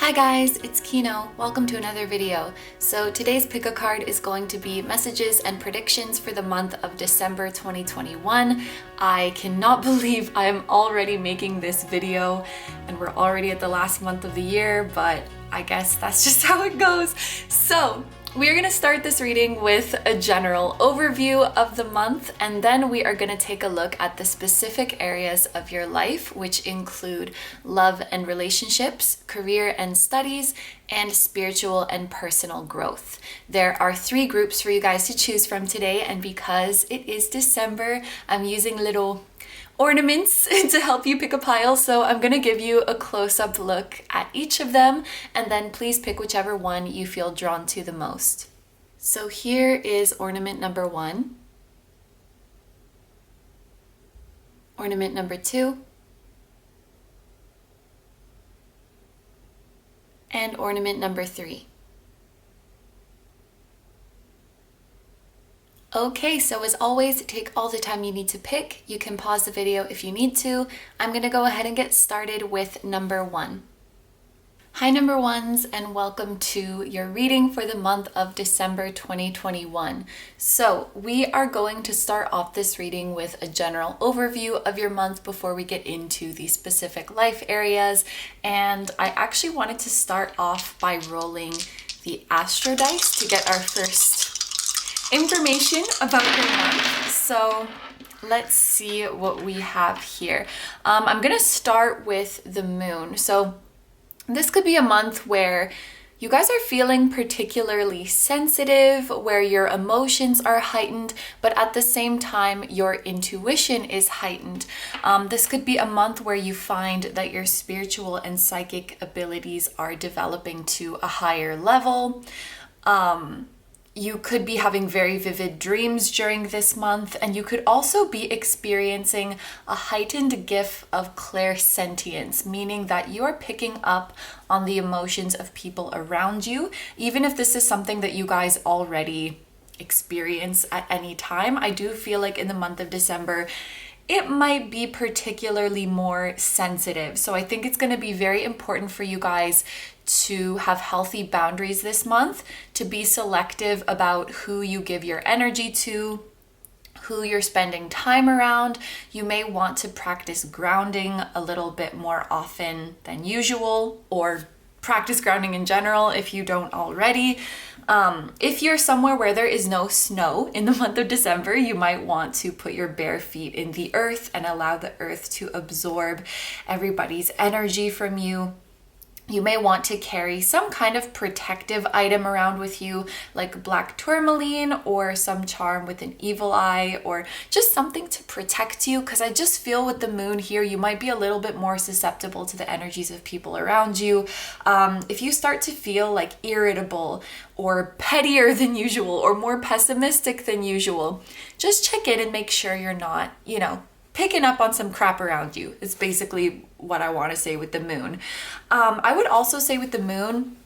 Hi guys, it's Kino. Welcome to another video. So today's pick a card is going to be messages and predictions for the month of December 2021. I cannot believe I am already making this video and we're already at the last month of the year, but I guess that's just how it goes. So we're going to start this reading with a general overview of the month, and then we are going to take a look at the specific areas of your life, which include love and relationships, career and studies, and spiritual and personal growth. There are 3 groups for you guys to choose from today, and because it is December, I'm using little ornaments to help you pick a pile. So I'm going to give you a close-up look at each of them, and then please pick whichever one you feel drawn to the most. So here is ornament number 1, ornament number 2, and ornament number 3. Okay, so as always, take all the time you need to pick. You can pause the video if you need to. I'm gonna go ahead and get started with number 1. Hi number 1s, and welcome to your reading for the month of December 2021. So we are going to start off this reading with a general overview of your month before we get into the specific life areas. And I actually wanted to start off by rolling the astro dice to get our first information about your month. So let's see what we have here. I'm gonna start with the moon. So this could be a month where you guys are feeling particularly sensitive, where your emotions are heightened, but at the same time, your intuition is heightened. This could be a month where you find that your spiritual and psychic abilities are developing to a higher level. You could be having very vivid dreams during this month, and you could also be experiencing a heightened gift of clairsentience, meaning that you are picking up on the emotions of people around you, even if this is something that you guys already experience at any time. I do feel like in the month of December, it might be particularly more sensitive. So I think it's going to be very important for you guys to have healthy boundaries this month, to be selective about who you give your energy to, who you're spending time around. You may want to practice grounding a little bit more often than usual, or practice grounding in general if you don't already. If you're somewhere where there is no snow in the month of December, you might want to put your bare feet in the earth and allow the earth to absorb everybody's energy from you. You may want to carry some kind of protective item around with you, like black tourmaline or some charm with an evil eye, or just something to protect you, because I just feel with the moon here, you might be a little bit more susceptible to the energies of people around you. If you start to feel like irritable or pettier than usual or more pessimistic than usual, just check in and make sure you're not, picking up on some crap around you. It's basically what I want to say with the moon. I would also say with the moon,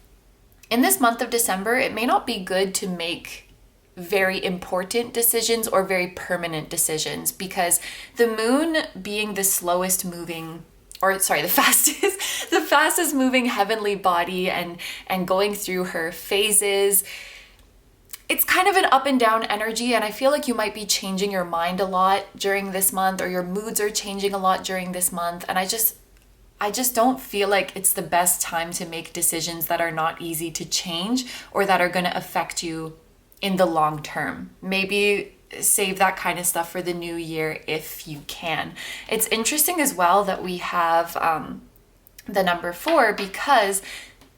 in this month of December, it may not be good to make very important decisions or very permanent decisions, because the moon being the fastest moving heavenly body and going through her phases, it's kind of an up and down energy, and I feel like you might be changing your mind a lot during this month, or your moods are changing a lot during this month, and I just don't feel like it's the best time to make decisions that are not easy to change or that are going to affect you in the long term. Maybe save that kind of stuff for the new year if you can. It's interesting as well that we have the number 4, because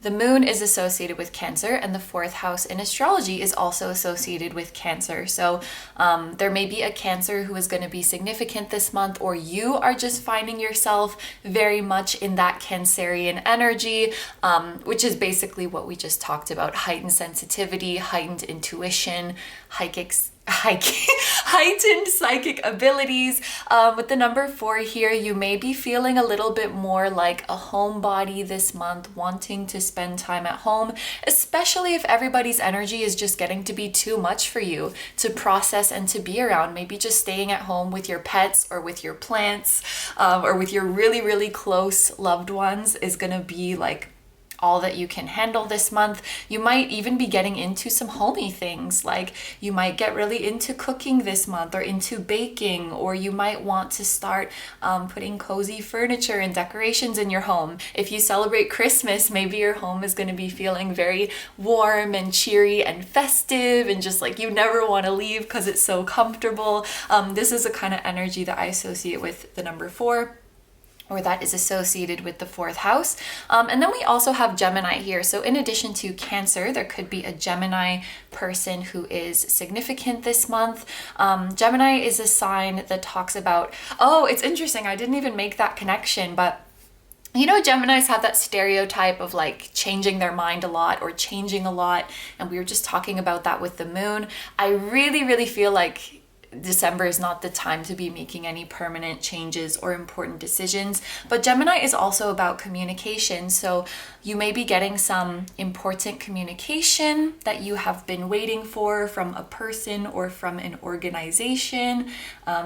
the moon is associated with Cancer, and the 4th house in astrology is also associated with Cancer. So there may be a Cancer who is going to be significant this month, or you are just finding yourself very much in that Cancerian energy, which is basically what we just talked about: heightened sensitivity, heightened intuition, heightened psychic abilities. With the number 4 here, you may be feeling a little bit more like a homebody this month, wanting to spend time at home, especially if everybody's energy is just getting to be too much for you to process and to be around. Maybe just staying at home with your pets or with your plants, or with your really, really close loved ones is gonna be like all that you can handle this month. You might even be getting into some homey things, like you might get really into cooking this month or into baking, or you might want to start putting cozy furniture and decorations in your home. If you celebrate Christmas, maybe your home is going to be feeling very warm and cheery and festive and just like you never want to leave because it's so comfortable. This is the kind of energy that I associate with the number 4, or that is associated with the 4th house. And then we also have Gemini here. So in addition to Cancer, there could be a Gemini person who is significant this month. Gemini is a sign that talks about, oh, it's interesting, I didn't even make that connection, but you know, Geminis have that stereotype of like changing their mind a lot or changing a lot. And we were just talking about that with the moon. I really feel like December is not the time to be making any permanent changes or important decisions. But Gemini is also about communication. So you may be getting some important communication that you have been waiting for from a person or from an organization,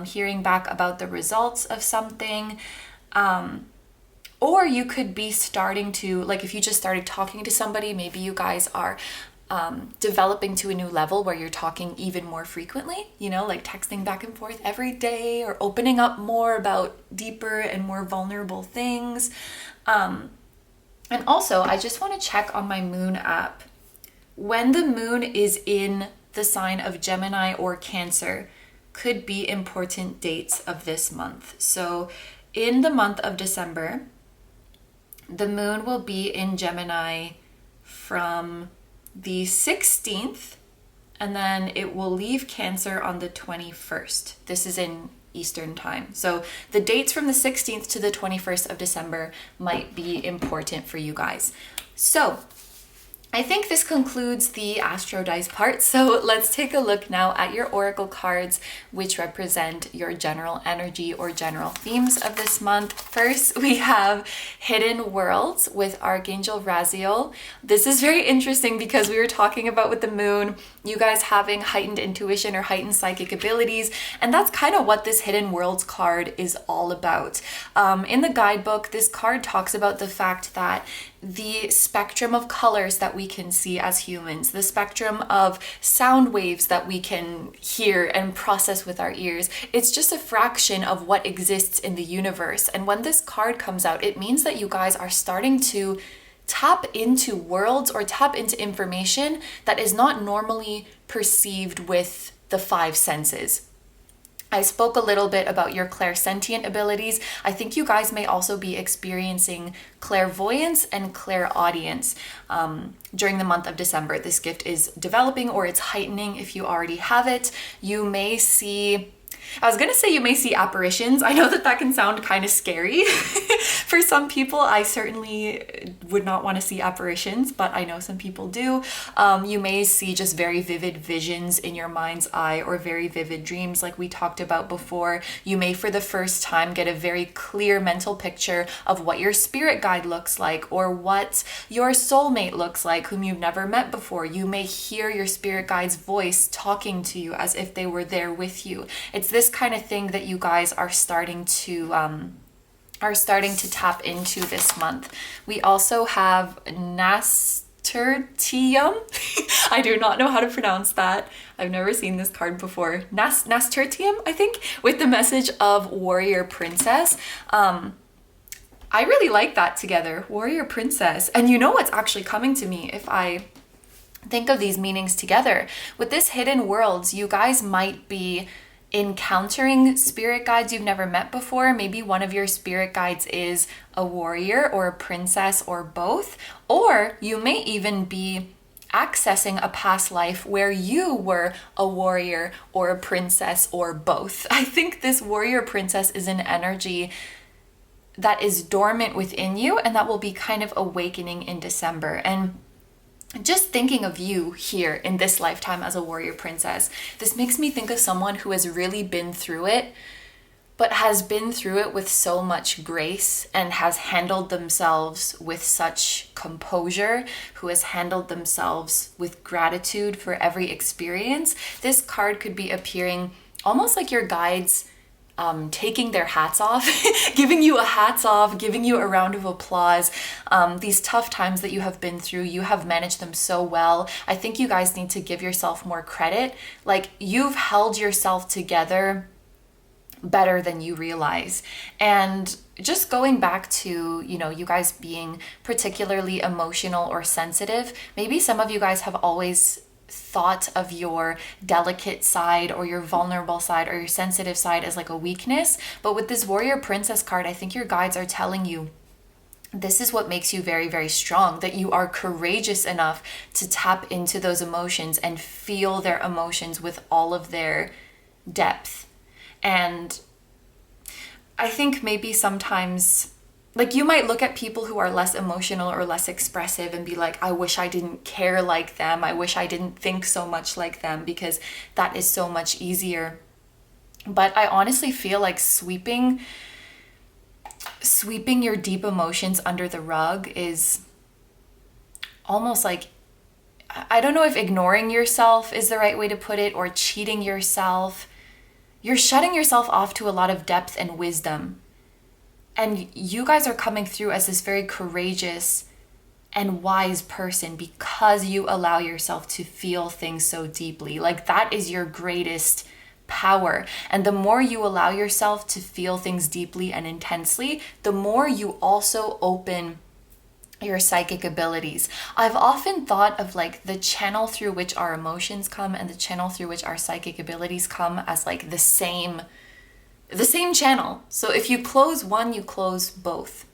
hearing back about the results of something. Or you could be starting to, like if you just started talking to somebody, maybe you guys are developing to a new level where you're talking even more frequently, you know, like texting back and forth every day or opening up more about deeper and more vulnerable things. And also, I just want to check on my moon app. When the moon is in the sign of Gemini or Cancer, could be important dates of this month. So in the month of December, the moon will be in Gemini from the 16th, and then it will leave Cancer on the 21st. This is in Eastern time. So the dates from the 16th to the 21st of December might be important for you guys. So I think this concludes the Astro Dice part. So let's take a look now at your oracle cards, which represent your general energy or general themes of this month. First, we have Hidden Worlds with Archangel Raziel. This is very interesting because we were talking about with the moon, you guys having heightened intuition or heightened psychic abilities. And that's kind of what this Hidden Worlds card is all about. In the guidebook, this card talks about the fact that the spectrum of colors that we can see as humans, the spectrum of sound waves that we can hear and process with our ears, it's just a fraction of what exists in the universe. And when this card comes out, it means that you guys are starting to tap into worlds or tap into information that is not normally perceived with the 5 senses. I spoke a little bit about your clairsentient abilities. I think you guys may also be experiencing clairvoyance and clairaudience during the month of December. This gift is developing or it's heightening if you already have it. You may see, I was going to say you may see apparitions. I know that that can sound kind of scary. For some people, I certainly would not want to see apparitions, but I know some people do. You may see just very vivid visions in your mind's eye or very vivid dreams like we talked about before. You may for the first time get a very clear mental picture of what your spirit guide looks like or what your soulmate looks like whom you've never met before. You may hear your spirit guide's voice talking to you as if they were there with you. It's this kind of thing that you guys are starting to tap into this month. We also have Nasturtium. I do not know how to pronounce that. I've never seen this card before. Nasturtium, I think, with the message of Warrior Princess. I really like that together, Warrior Princess. And you know what's actually coming to me if I think of these meanings together? With this Hidden Worlds, you guys might be encountering spirit guides you've never met before. Maybe one of your spirit guides is a warrior or a princess or both, or you may even be accessing a past life where you were a warrior or a princess or both. I think this warrior princess is an energy that is dormant within you and that will be kind of awakening in December. And just thinking of you here in this lifetime as a warrior princess, this makes me think of someone who has really been through it, but has been through it with so much grace and has handled themselves with such composure, who has handled themselves with gratitude for every experience. This card could be appearing almost like your guides taking their hats off, giving you a hats off, giving you a round of applause. These tough times that you have been through, you have managed them so well. I think you guys need to give yourself more credit. Like, you've held yourself together better than you realize. And just going back to, you know, you guys being particularly emotional or sensitive, maybe some of you guys have always thought of your delicate side or your vulnerable side or your sensitive side as like a weakness. But with this Warrior Princess card, I think your guides are telling you this is what makes you very, very strong, that you are courageous enough to tap into those emotions and feel their emotions with all of their depth. And I think maybe sometimes, like, you might look at people who are less emotional or less expressive and be like, I wish I didn't care like them. I wish I didn't think so much like them, because that is so much easier. But I honestly feel like sweeping your deep emotions under the rug is almost like, I don't know if ignoring yourself is the right way to put it, or cheating yourself. You're shutting yourself off to a lot of depth and wisdom. And you guys are coming through as this very courageous and wise person because you allow yourself to feel things so deeply. Like, that is your greatest power. And the more you allow yourself to feel things deeply and intensely, the more you also open your psychic abilities. I've often thought of like the channel through which our emotions come and the channel through which our psychic abilities come as like the same channel. So if you close one, you close both.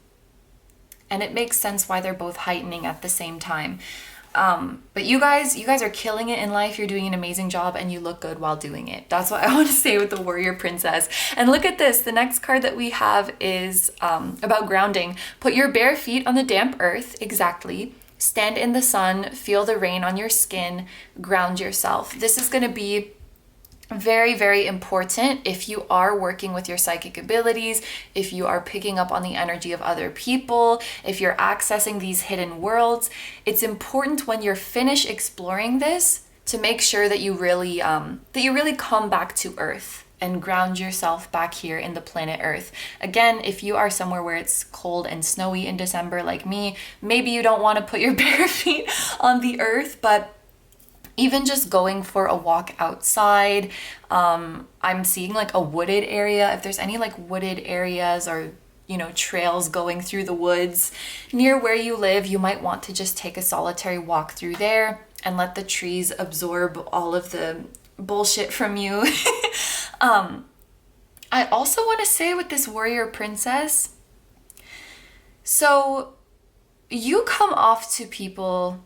And it makes sense why they're both heightening at the same time. But you guys are killing it in life. You're doing an amazing job and you look good while doing it. That's what I want to say with the Warrior Princess. And look at this. The next card that we have is about grounding. Put your bare feet on the damp earth. Exactly. Stand in the sun. Feel the rain on your skin. Ground yourself. This is going to be very, very important if you are working with your psychic abilities, if you are picking up on the energy of other people, if you're accessing these hidden worlds. It's important when you're finished exploring this to make sure that you really come back to earth and ground yourself back here in the planet Earth. Again, if you are somewhere where it's cold and snowy in December like me, maybe you don't want to put your bare feet on the earth, but even just going for a walk outside, I'm seeing like a wooded area. If there's any like wooded areas or, you know, trails going through the woods near where you live, you might want to just take a solitary walk through there and let the trees absorb all of the bullshit from you. I also want to say with this Warrior Princess, so you come off to people,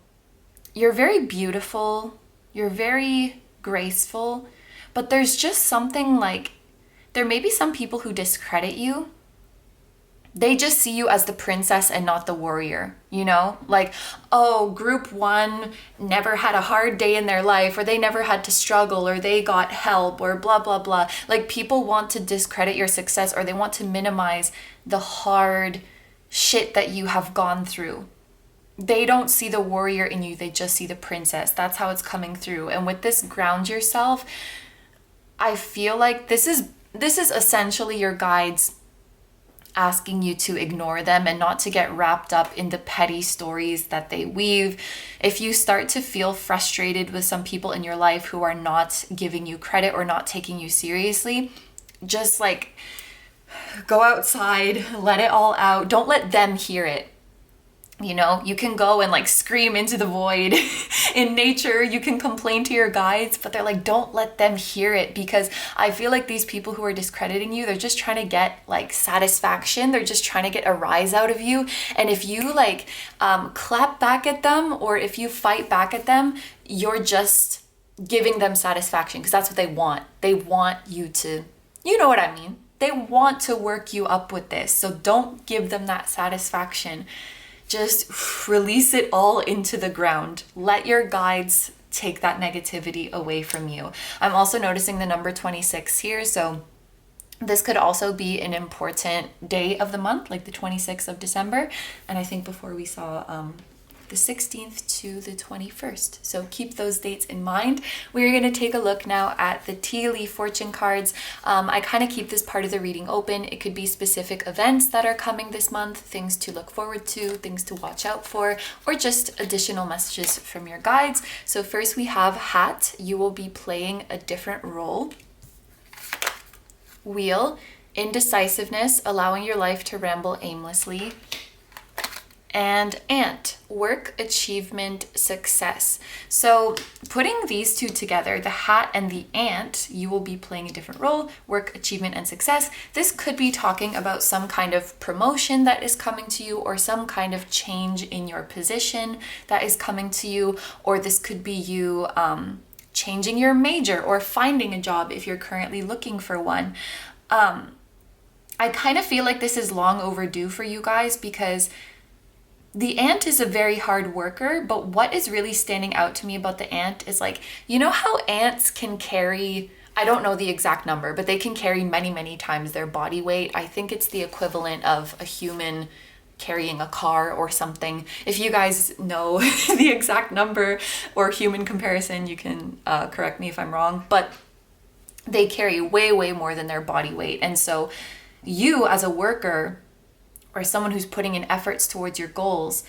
you're very beautiful, you're very graceful, but there's just something like, there may be some people who discredit you. They just see you as the princess and not the warrior, you know? Like, oh, group one never had a hard day in their life, or they never had to struggle, or they got help, or blah, blah, blah. Like, people want to discredit your success, or they want to minimize the hard shit that you have gone through. They don't see the warrior in you, they just see the princess. That's how it's coming through. And with this ground yourself, I feel like this is essentially your guides asking you to ignore them and not to get wrapped up in the petty stories that they weave. If you start to feel frustrated with some people in your life who are not giving you credit or not taking you seriously, just like go outside, let it all out. Don't let them hear it. You know, you can go and like scream into the void in nature. You can complain to your guides, but they're like, don't let them hear it, because I feel like these people who are discrediting you, they're just trying to get like satisfaction. They're just trying to get a rise out of you. And if you like clap back at them, or if you fight back at them, you're just giving them satisfaction, because that's what they want. They want you to, you know what I mean? They want to work you up with this. So don't give them that satisfaction. Just release it all into the ground. Let your guides take that negativity away from you. I'm also noticing the number 26 here. So this could also be an important day of the month, like the 26th of December. And I think before we saw the 16th to the 21st. So keep those dates in mind. We're going to take a look now at the tea leaf fortune cards. I kind of keep this part of the reading open. It could be specific events that are coming this month, things to look forward to, things to watch out for, or just additional messages from your guides. So first we have hat. You will be playing a different role. Wheel, indecisiveness, allowing your life to ramble aimlessly. And ant, work, achievement, success. So putting these two together, the hat and the ant, you will be playing a different role, work, achievement, and success. This could be talking about some kind of promotion that is coming to you, or some kind of change in your position that is coming to you, or this could be you changing your major or finding a job if you're currently looking for one. I kind of feel like this is long overdue for you guys, because the ant is a very hard worker, but what is really standing out to me about the ant is, like, you know how ants can carry, I don't know the exact number, but they can carry many, many times their body weight. I think it's the equivalent of a human carrying a car or something. If you guys know the exact number or human comparison, you can correct me if I'm wrong, but they carry way, way more than their body weight. And so you as a worker, or someone who's putting in efforts towards your goals.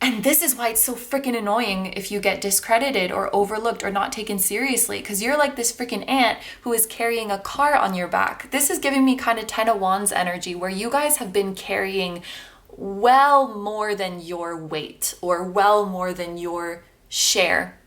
And this is why it's so freaking annoying if you get discredited or overlooked or not taken seriously, because you're like this freaking ant who is carrying a car on your back. This is giving me kind of Ten of Wands energy, where you guys have been carrying well more than your weight, or well more than your share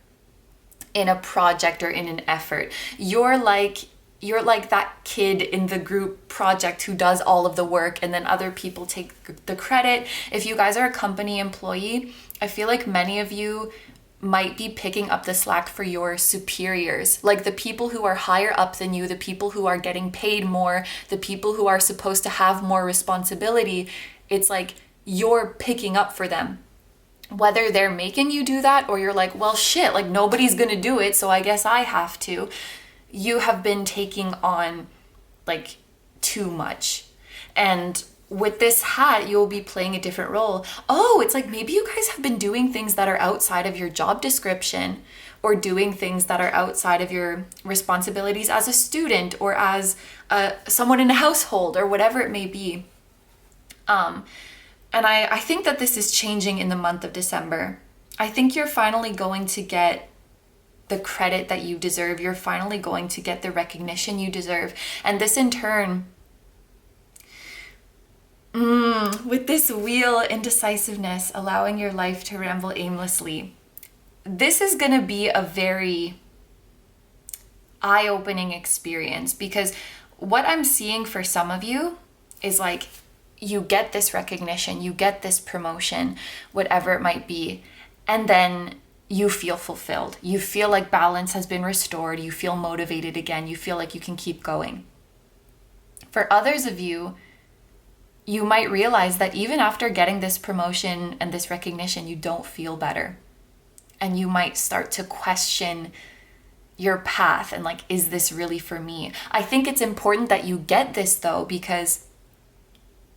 in a project or in an effort. You're like that kid in the group project who does all of the work, and then other people take the credit. If you guys are a company employee, I feel like many of you might be picking up the slack for your superiors, like the people who are higher up than you, the people who are getting paid more, the people who are supposed to have more responsibility. It's like you're picking up for them. Whether they're making you do that, or you're like, well, shit, like nobody's gonna do it, so I guess I have to. You have been taking on like too much. And with this hat, you'll be playing a different role. Oh, it's like maybe you guys have been doing things that are outside of your job description, or doing things that are outside of your responsibilities as a student, or as someone in a household, or whatever it may be. And I think that this is changing in the month of December. I think you're finally going to get the credit that you deserve. You're finally going to get the recognition you deserve. And this in turn, with this wheel, indecisiveness, allowing your life to ramble aimlessly, this is going to be a very eye-opening experience, because what I'm seeing for some of you is like, you get this recognition, you get this promotion, whatever it might be, and then you feel fulfilled. You feel like balance has been restored. You feel motivated again. You feel like you can keep going. For others of you, you might realize that even after getting this promotion and this recognition, you don't feel better. And you might start to question your path and like, is this really for me? I think it's important that you get this though, because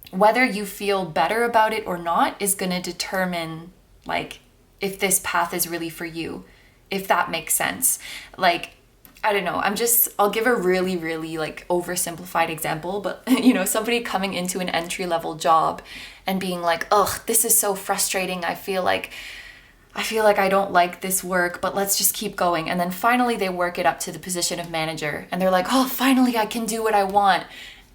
whether you feel better about it or not is going to determine like if this path is really for you, if that makes sense. Like, I don't know, I'll give a really, really like oversimplified example, but you know, somebody coming into an entry-level job and being like, ugh, this is so frustrating. I feel like I don't like this work, but let's just keep going. And then finally they work it up to the position of manager and they're like, oh, finally I can do what I want.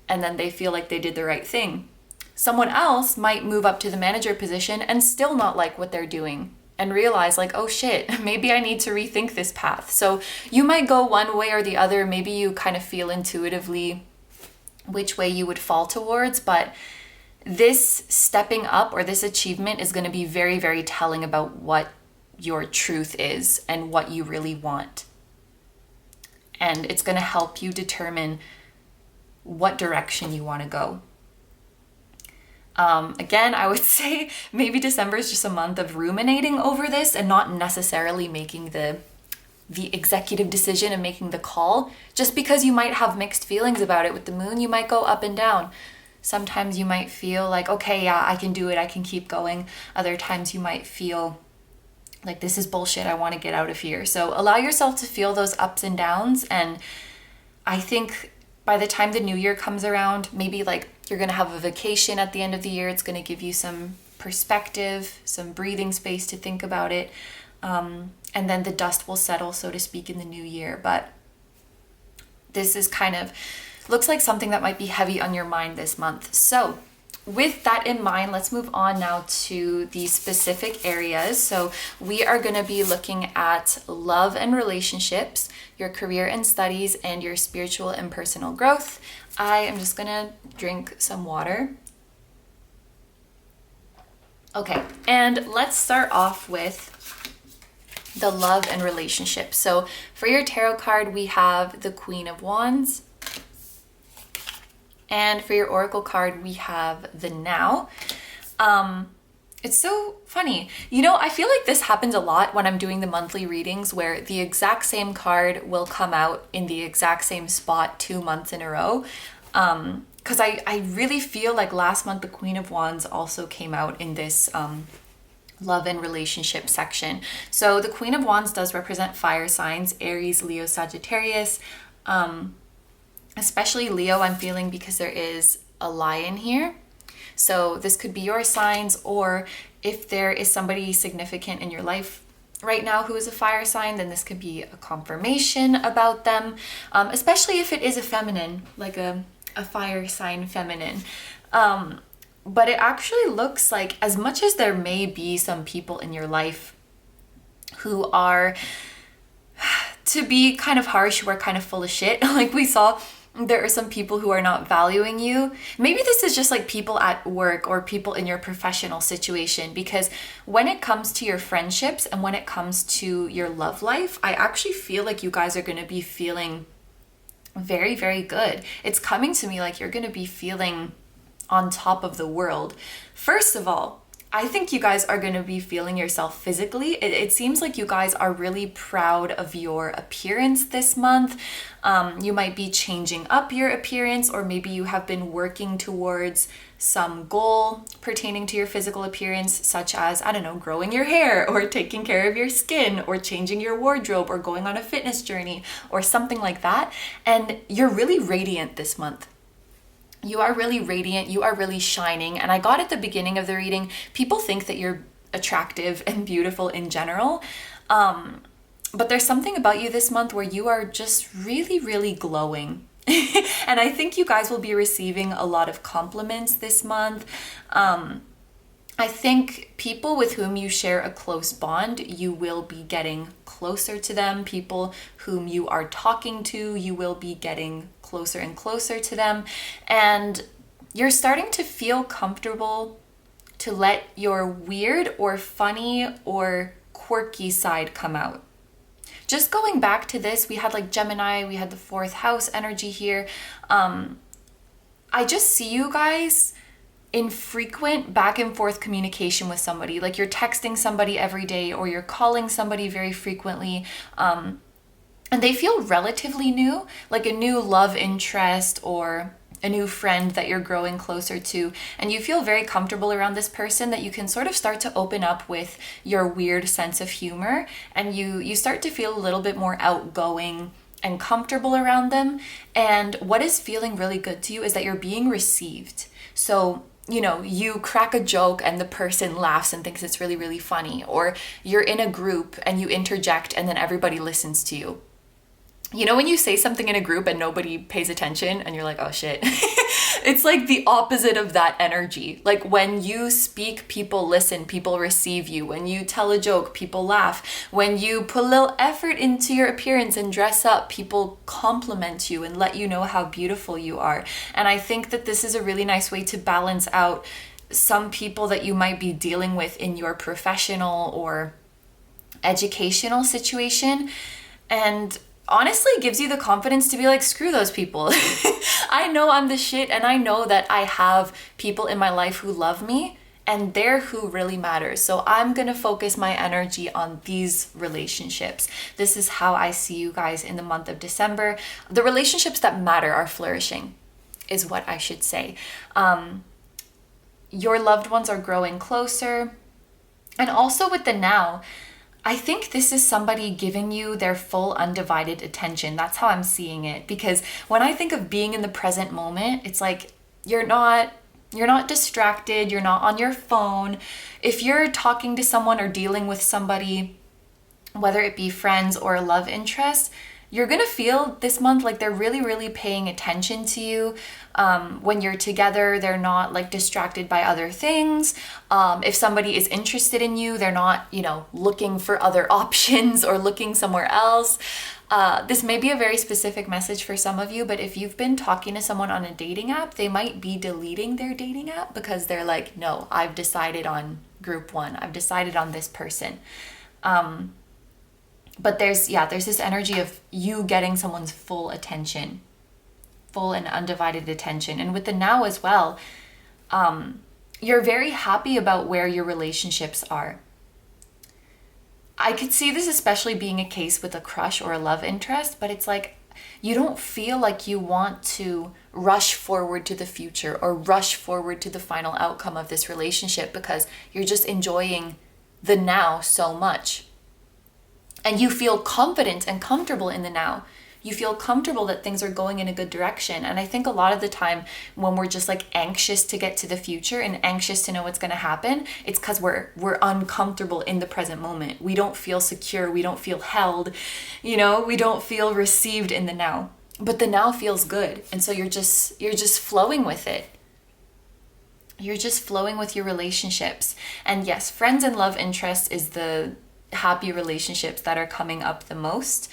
And then they feel like they did the right thing. Someone else might move up to the manager position and still not like what they're doing, and realize like, oh shit, maybe I need to rethink this path. So you might go one way or the other. Maybe you kind of feel intuitively which way you would fall towards, but this stepping up or this achievement is going to be very, very telling about what your truth is and what you really want. And it's going to help you determine what direction you want to go. Again, I would say maybe December is just a month of ruminating over this and not necessarily making the executive decision and making the call. Just because you might have mixed feelings about it with the moon, you might go up and down. Sometimes you might feel like, okay, yeah, I can do it, I can keep going. Other times you might feel like, this is bullshit, I want to get out of here. So allow yourself to feel those ups and downs. And I think by the time the new year comes around, maybe like you're going to have a vacation at the end of the year. It's going to give you some perspective, some breathing space to think about it. And then the dust will settle, so to speak, in the new year. But this is kind of, looks like something that might be heavy on your mind this month. So with that in mind, let's move on now to the specific areas. So we are going to be looking at love and relationships, your career and studies, and your spiritual and personal growth. I am just going to drink some water. Okay, and let's start off with the love and relationship. So for your tarot card, we have the Queen of Wands. And for your oracle card, we have the Now. It's so funny. You know, I feel like this happens a lot when I'm doing the monthly readings, where the exact same card will come out in the exact same spot 2 months in a row. Because I really feel like last month, the Queen of Wands also came out in this love and relationship section. So the Queen of Wands does represent fire signs, Aries, Leo, Sagittarius. Especially Leo, I'm feeling, because there is a lion here. So this could be your signs, or if there is somebody significant in your life right now who is a fire sign, then this could be a confirmation about them, especially if it is a feminine, like a fire sign feminine. But it actually looks like, as much as there may be some people in your life who are, to be kind of harsh, who are kind of full of shit, like we saw, there are some people who are not valuing you. Maybe this is just like people at work or people in your professional situation, because when it comes to your friendships and when it comes to your love life, I actually feel like you guys are going to be feeling very, very good. It's coming to me like you're going to be feeling on top of the world. First of all, I think you guys are going to be feeling yourself physically. It seems like you guys are really proud of your appearance this month. You might be changing up your appearance, or maybe you have been working towards some goal pertaining to your physical appearance, such as, I don't know, growing your hair, or taking care of your skin, or changing your wardrobe, or going on a fitness journey, or something like that. And you're really radiant this month. You are really radiant, you are really shining. And I got at the beginning of the reading, people think that you're attractive and beautiful in general. But there's something about you this month where you are just really, really glowing. And I think you guys will be receiving a lot of compliments this month. I think people with whom you share a close bond, you will be getting closer to them. People whom you are talking to, you will be getting closer and closer to them. And you're starting to feel comfortable to let your weird or funny or quirky side come out. Just going back to this, we had like Gemini, we had the 4th house energy here. I just see you guys in frequent back and forth communication with somebody. Like you're texting somebody every day, or you're calling somebody very frequently. And they feel relatively new, like a new love interest or a new friend that you're growing closer to. And you feel very comfortable around this person, that you can sort of start to open up with your weird sense of humor. And you start to feel a little bit more outgoing and comfortable around them. And what is feeling really good to you is that you're being received. So, you know, you crack a joke and the person laughs and thinks it's really, really funny. Or you're in a group and you interject and then everybody listens to you. You know, when you say something in a group and nobody pays attention and you're like, oh shit. It's like the opposite of that energy. Like when you speak, people listen, people receive you. When you tell a joke, people laugh. When you put a little effort into your appearance and dress up, people compliment you and let you know how beautiful you are. And I think that this is a really nice way to balance out some people that you might be dealing with in your professional or educational situation. And honestly, it gives you the confidence to be like, screw those people. I know I'm the shit, and I know that I have people in my life who love me, and they're who really matters. So I'm gonna focus my energy on these relationships. This is how I see you guys in the month of December. The relationships that matter are flourishing. is what I should say. Your loved ones are growing closer. And also with the now, I think this is somebody giving you their full undivided attention. That's how I'm seeing it. Because when I think of being in the present moment, it's like you're not distracted, you're not on your phone. If you're talking to someone or dealing with somebody, whether it be friends or a love interest, you're gonna feel this month like they're really, really paying attention to you. When you're together, they're not like distracted by other things. If somebody is interested in you, they're not, looking for other options or looking somewhere else. This may be a very specific message for some of you, but if you've been talking to someone on a dating app, they might be deleting their dating app because they're like, no, I've decided on group one. I've decided on this person. But there's this energy of you getting someone's full attention, full and undivided attention. And with the now as well, you're very happy about where your relationships are. I could see this especially being a case with a crush or a love interest, but it's like you don't feel like you want to rush forward to the future or rush forward to the final outcome of this relationship because you're just enjoying the now so much. And you feel confident and comfortable in the now. You feel comfortable that things are going in a good direction. And I think a lot of the time when we're just like anxious to get to the future and anxious to know what's going to happen, it's because we're uncomfortable in the present moment. We don't feel secure. We don't feel held. We don't feel received in the now. But the now feels good. And so you're just flowing with it. You're just flowing with your relationships. And yes, friends and love interest is the happy relationships that are coming up the most.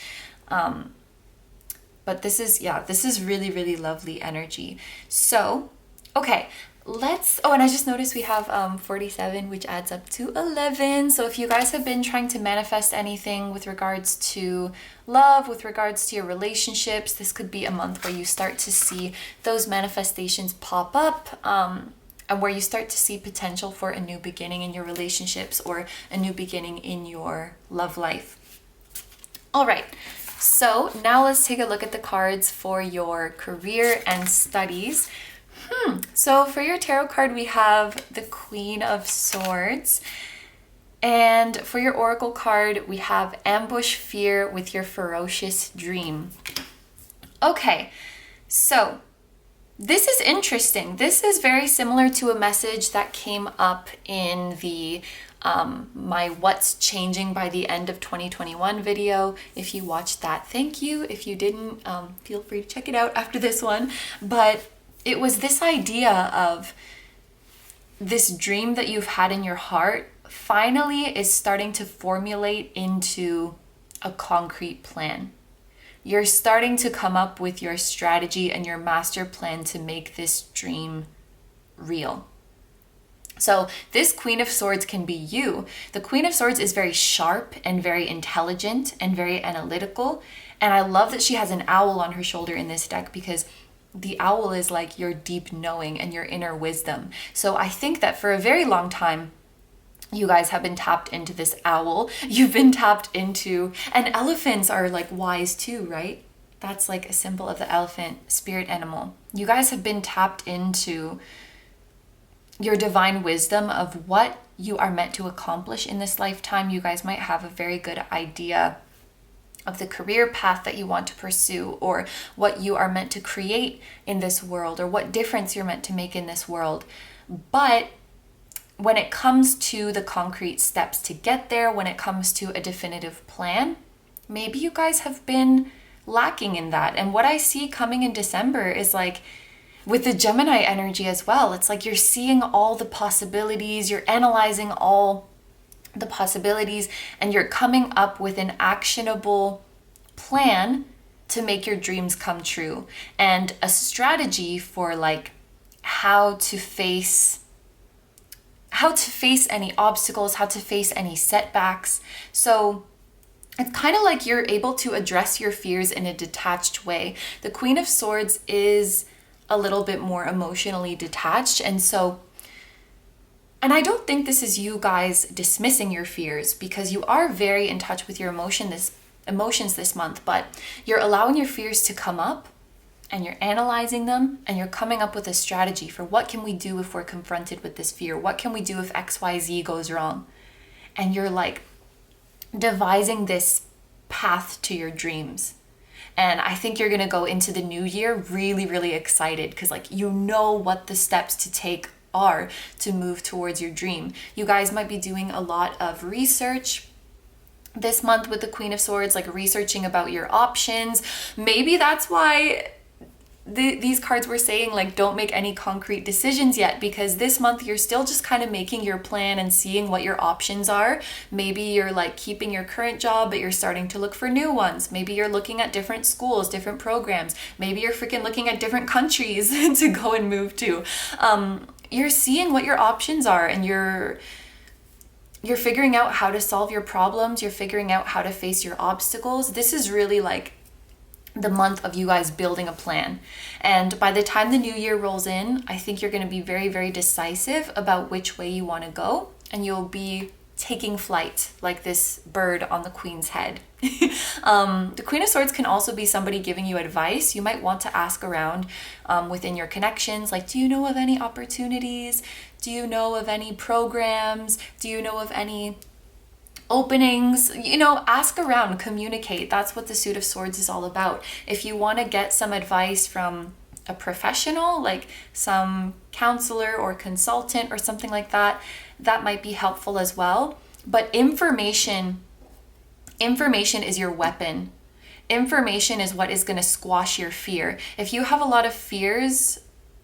But this is really, really lovely energy. So, okay, and I just noticed we have 47, which adds up to 11. So if you guys have been trying to manifest anything with regards to love, with regards to your relationships, this could be a month where you start to see those manifestations pop up. And where you start to see potential for a new beginning in your relationships or a new beginning in your love life. All right, so now let's take a look at the cards for your career and studies. So for your tarot card, we have the Queen of Swords. And for your oracle card, we have Ambush Fear with your Ferocious Dream. Okay, so this is interesting. This is very similar to a message that came up in the my What's Changing by the End of 2021 video. If you watched that, thank you. If you didn't, feel free to check it out after this one. But it was this idea of this dream that you've had in your heart finally is starting to formulate into a concrete plan. You're starting to come up with your strategy and your master plan to make this dream real. So this Queen of Swords can be you. The Queen of Swords is very sharp and very intelligent and very analytical. And I love that she has an owl on her shoulder in this deck because the owl is like your deep knowing and your inner wisdom. So I think that for a very long time, you guys have been tapped into this owl. You've been tapped into, and elephants are like wise too, right? That's like a symbol of the elephant, spirit animal. You guys have been tapped into your divine wisdom of what you are meant to accomplish in this lifetime. You guys might have a very good idea of the career path that you want to pursue or what you are meant to create in this world or what difference you're meant to make in this world. But when it comes to the concrete steps to get there, when it comes to a definitive plan, maybe you guys have been lacking in that. And what I see coming in December is like, with the Gemini energy as well, it's like you're seeing all the possibilities, you're analyzing all the possibilities, and you're coming up with an actionable plan to make your dreams come true. And a strategy for like how to face any obstacles, how to face any setbacks. So it's kind of like you're able to address your fears in a detached way. The Queen of Swords is a little bit more emotionally detached. And I don't think this is you guys dismissing your fears because you are very in touch with your emotions this month, but you're allowing your fears to come up and you're analyzing them, and you're coming up with a strategy for what can we do if we're confronted with this fear? What can we do if XYZ goes wrong? And you're like devising this path to your dreams. And I think you're gonna go into the new year really, really excited because like you know what the steps to take are to move towards your dream. You guys might be doing a lot of research this month with the Queen of Swords, like researching about your options. Maybe that's why these cards were saying like don't make any concrete decisions yet, because this month you're still just kind of making your plan and seeing what your options are. Maybe you're like keeping your current job but you're starting to look for new ones. Maybe you're looking at different schools, different programs. Maybe you're freaking looking at different countries to go and move to. You're seeing what your options are, and you're figuring out how to solve your problems. You're figuring out how to face your obstacles. This is really like the month of you guys building a plan. And by the time the new year rolls in, I think you're going to be very, very decisive about which way you want to go, and you'll be taking flight like this bird on the Queen's head. The Queen of Swords can also be somebody giving you advice. You might want to ask around within your connections, like, do you know of any opportunities? Do you know of any programs? Do you know of any openings? You know, ask around, communicate. That's what the Suit of Swords is all about. If you want to get some advice from a professional, like some counselor or consultant or something like that, that might be helpful as well. But information is your weapon. Information is what is going to squash your fear. If you have a lot of fears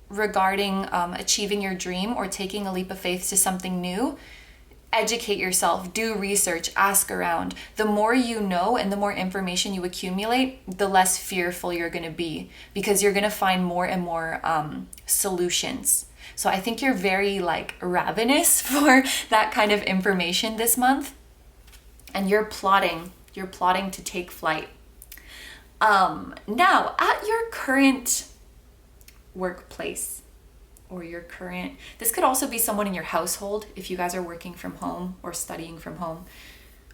regarding achieving your dream or taking a leap of faith to something new, educate yourself, do research, ask around. The more you know and the more information you accumulate, the less fearful you're going to be, because you're going to find more and more solutions. So I think you're very like ravenous for that kind of information this month, and you're plotting to take flight. Now, at your current workplace, or this could also be someone in your household if you guys are working from home or studying from home,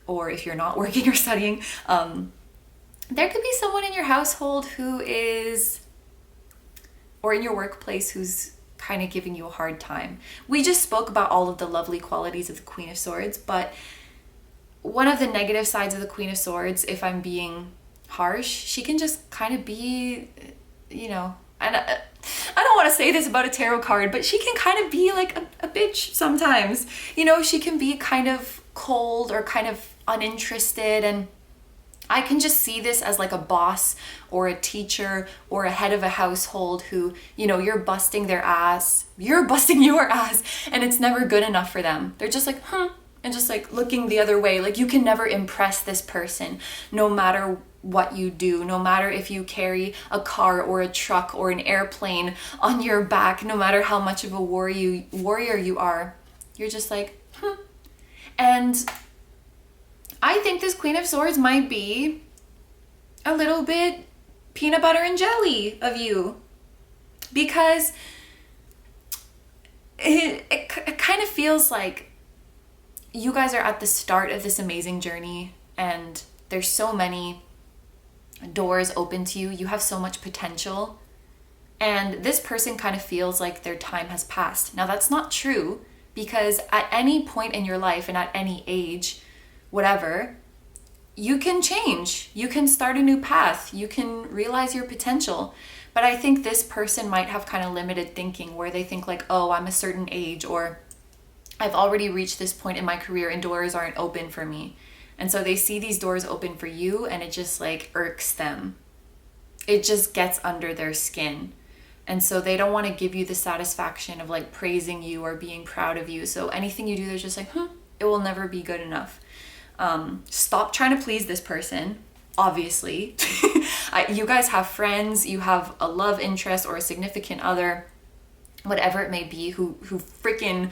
or if you're not working or studying, there could be someone in your household who is, or in your workplace, who's kind of giving you a hard time. We just spoke about all of the lovely qualities of the Queen of Swords, but one of the negative sides of the Queen of Swords, if I'm being harsh, she can just kind of be, you know, and I don't want to say this about a tarot card, but she can kind of be like a bitch sometimes. You know, she can be kind of cold or kind of uninterested, and I can just see this as like a boss or a teacher or a head of a household who, you know, you're busting their ass, you're busting your ass, and it's never good enough for them. They're just like, and just like looking the other way. Like you can never impress this person, no matter what you do, no matter if you carry a car or a truck or an airplane on your back, no matter how much of a warrior you are, you're just like, And I think this Queen of Swords might be a little bit peanut butter and jelly of you, because it kind of feels like you guys are at the start of this amazing journey, and there's so many doors open to you. You have so much potential, and this person kind of feels like their time has passed. Now that's not true, because at any point in your life and at any age, whatever, you can change, you can start a new path, you can realize your potential. But I think this person might have kind of limited thinking, where they think like, oh, I'm a certain age, or I've already reached this point in my career and doors aren't open for me. And so they see these doors open for you, and it just like irks them. It just gets under their skin. And so they don't want to give you the satisfaction of like praising you or being proud of you. So anything you do, they're just like, it will never be good enough. Stop trying to please this person, obviously. You guys have friends, you have a love interest or a significant other, whatever it may be, who freaking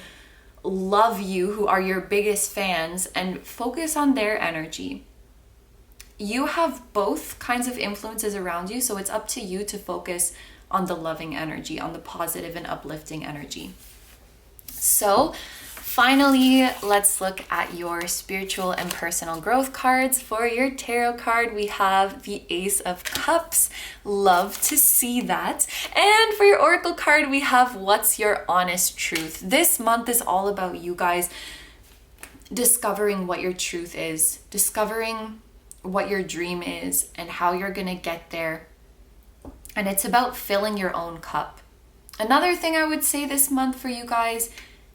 love you, who are your biggest fans, and focus on their energy. You have both kinds of influences around you, so it's up to you to focus on the loving energy, on the positive and uplifting energy. So Finally, let's look at your spiritual and personal growth cards. For your tarot card, we have the Ace of Cups. Love to see that. And for your oracle card, we have What's Your Honest Truth. This month is all about you guys discovering what your truth is, discovering what your dream is and how you're going to get there. And it's about filling your own cup. Another thing I would say this month for you guys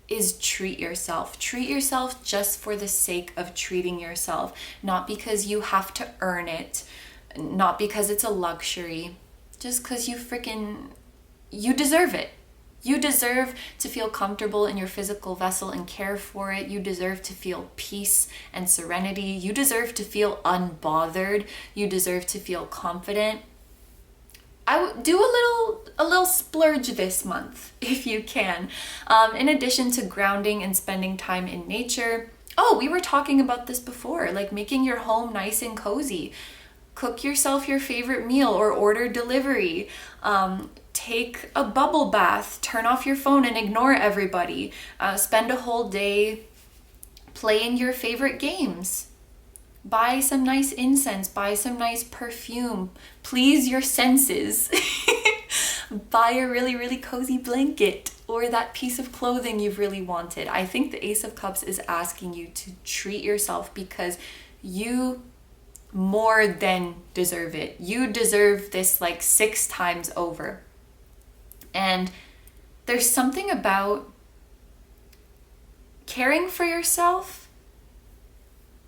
is treat yourself. Treat yourself just for the sake of treating yourself, not because you have to earn it, not because it's a luxury, just because you deserve it. You deserve to feel comfortable in your physical vessel and care for it. You deserve to feel peace and serenity. You deserve to feel unbothered. You deserve to feel confident. I would do a little splurge this month if you can. In addition to grounding and spending time in nature. Oh, we were talking about this before, like making your home nice and cozy. Cook yourself your favorite meal or order delivery. Take a bubble bath. Turn off your phone and ignore everybody. Spend a whole day playing your favorite games. Buy some nice incense, buy some nice perfume, please your senses. Buy a really, really cozy blanket or that piece of clothing you've really wanted. I think the Ace of Cups is asking you to treat yourself because you more than deserve it. You deserve this like 6 times over. And there's something about caring for yourself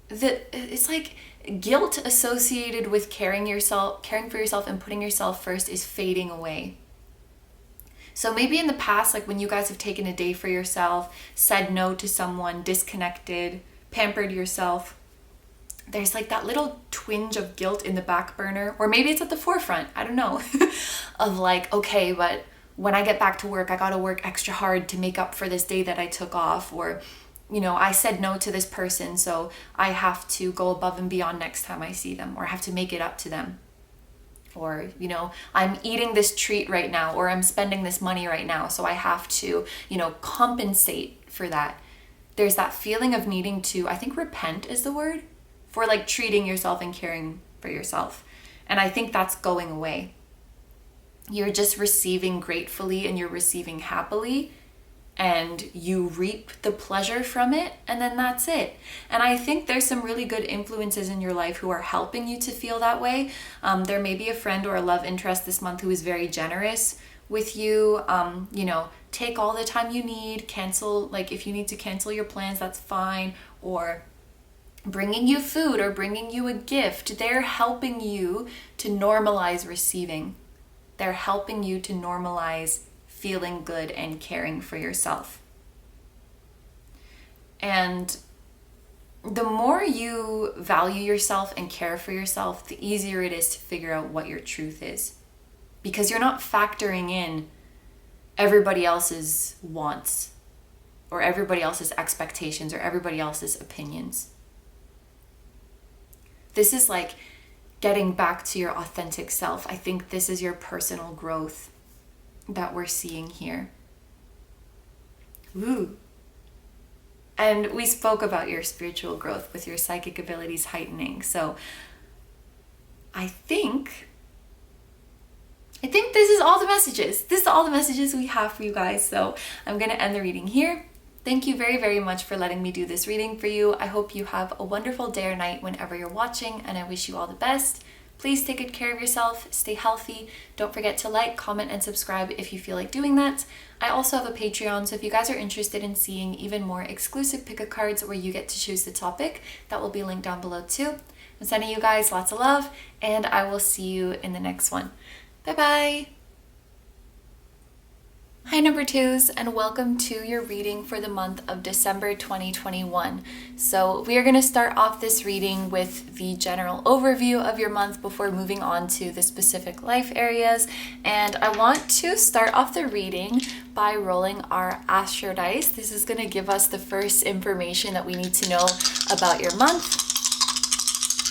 that it's like guilt associated with caring for yourself and putting yourself first is fading away. So maybe in the past, like when you guys have taken a day for yourself, said no to someone, disconnected, pampered yourself, there's like that little twinge of guilt in the back burner, or maybe it's at the forefront, I don't know, of like, okay, but when I get back to work, I gotta work extra hard to make up for this day that I took off, or I said no to this person, so I have to go above and beyond next time I see them, or I have to make it up to them. Or, I'm eating this treat right now, or I'm spending this money right now, so I have to, compensate for that. There's that feeling of needing to, I think repent is the word, for like treating yourself and caring for yourself. And I think that's going away. You're just receiving gratefully and you're receiving happily. And you reap the pleasure from it, and then that's it. And I think there's some really good influences in your life who are helping you to feel that way. There may be a friend or a love interest this month who is very generous with you. Take all the time you need, cancel, like if you need to cancel your plans, that's fine. Or bringing you food or bringing you a gift. They're helping you to normalize receiving. They're helping you to normalize feeling good and caring for yourself. And the more you value yourself and care for yourself, the easier it is to figure out what your truth is. Because you're not factoring in everybody else's wants or everybody else's expectations or everybody else's opinions. This is like getting back to your authentic self. I think this is your personal growth that we're seeing here. Woo. And we spoke about your spiritual growth with your psychic abilities heightening. So I think this is all the messages. This is all the messages we have for you guys. So I'm going to end the reading here. Thank you very, very much for letting me do this reading for you. I hope you have a wonderful day or night whenever you're watching, and I wish you all the best. Please take good care of yourself, stay healthy. Don't forget to like, comment, and subscribe if you feel like doing that. I also have a Patreon, so if you guys are interested in seeing even more exclusive pick-a cards where you get to choose the topic, that will be linked down below too. I'm sending you guys lots of love, and I will see you in the next one. Bye-bye! Hi number 2s, and welcome to your reading for the month of December 2021. So we are going to start off this reading with the general overview of your month before moving on to the specific life areas. And I want to start off the reading by rolling our astro dice. This is going to give us the first information that we need to know about your month.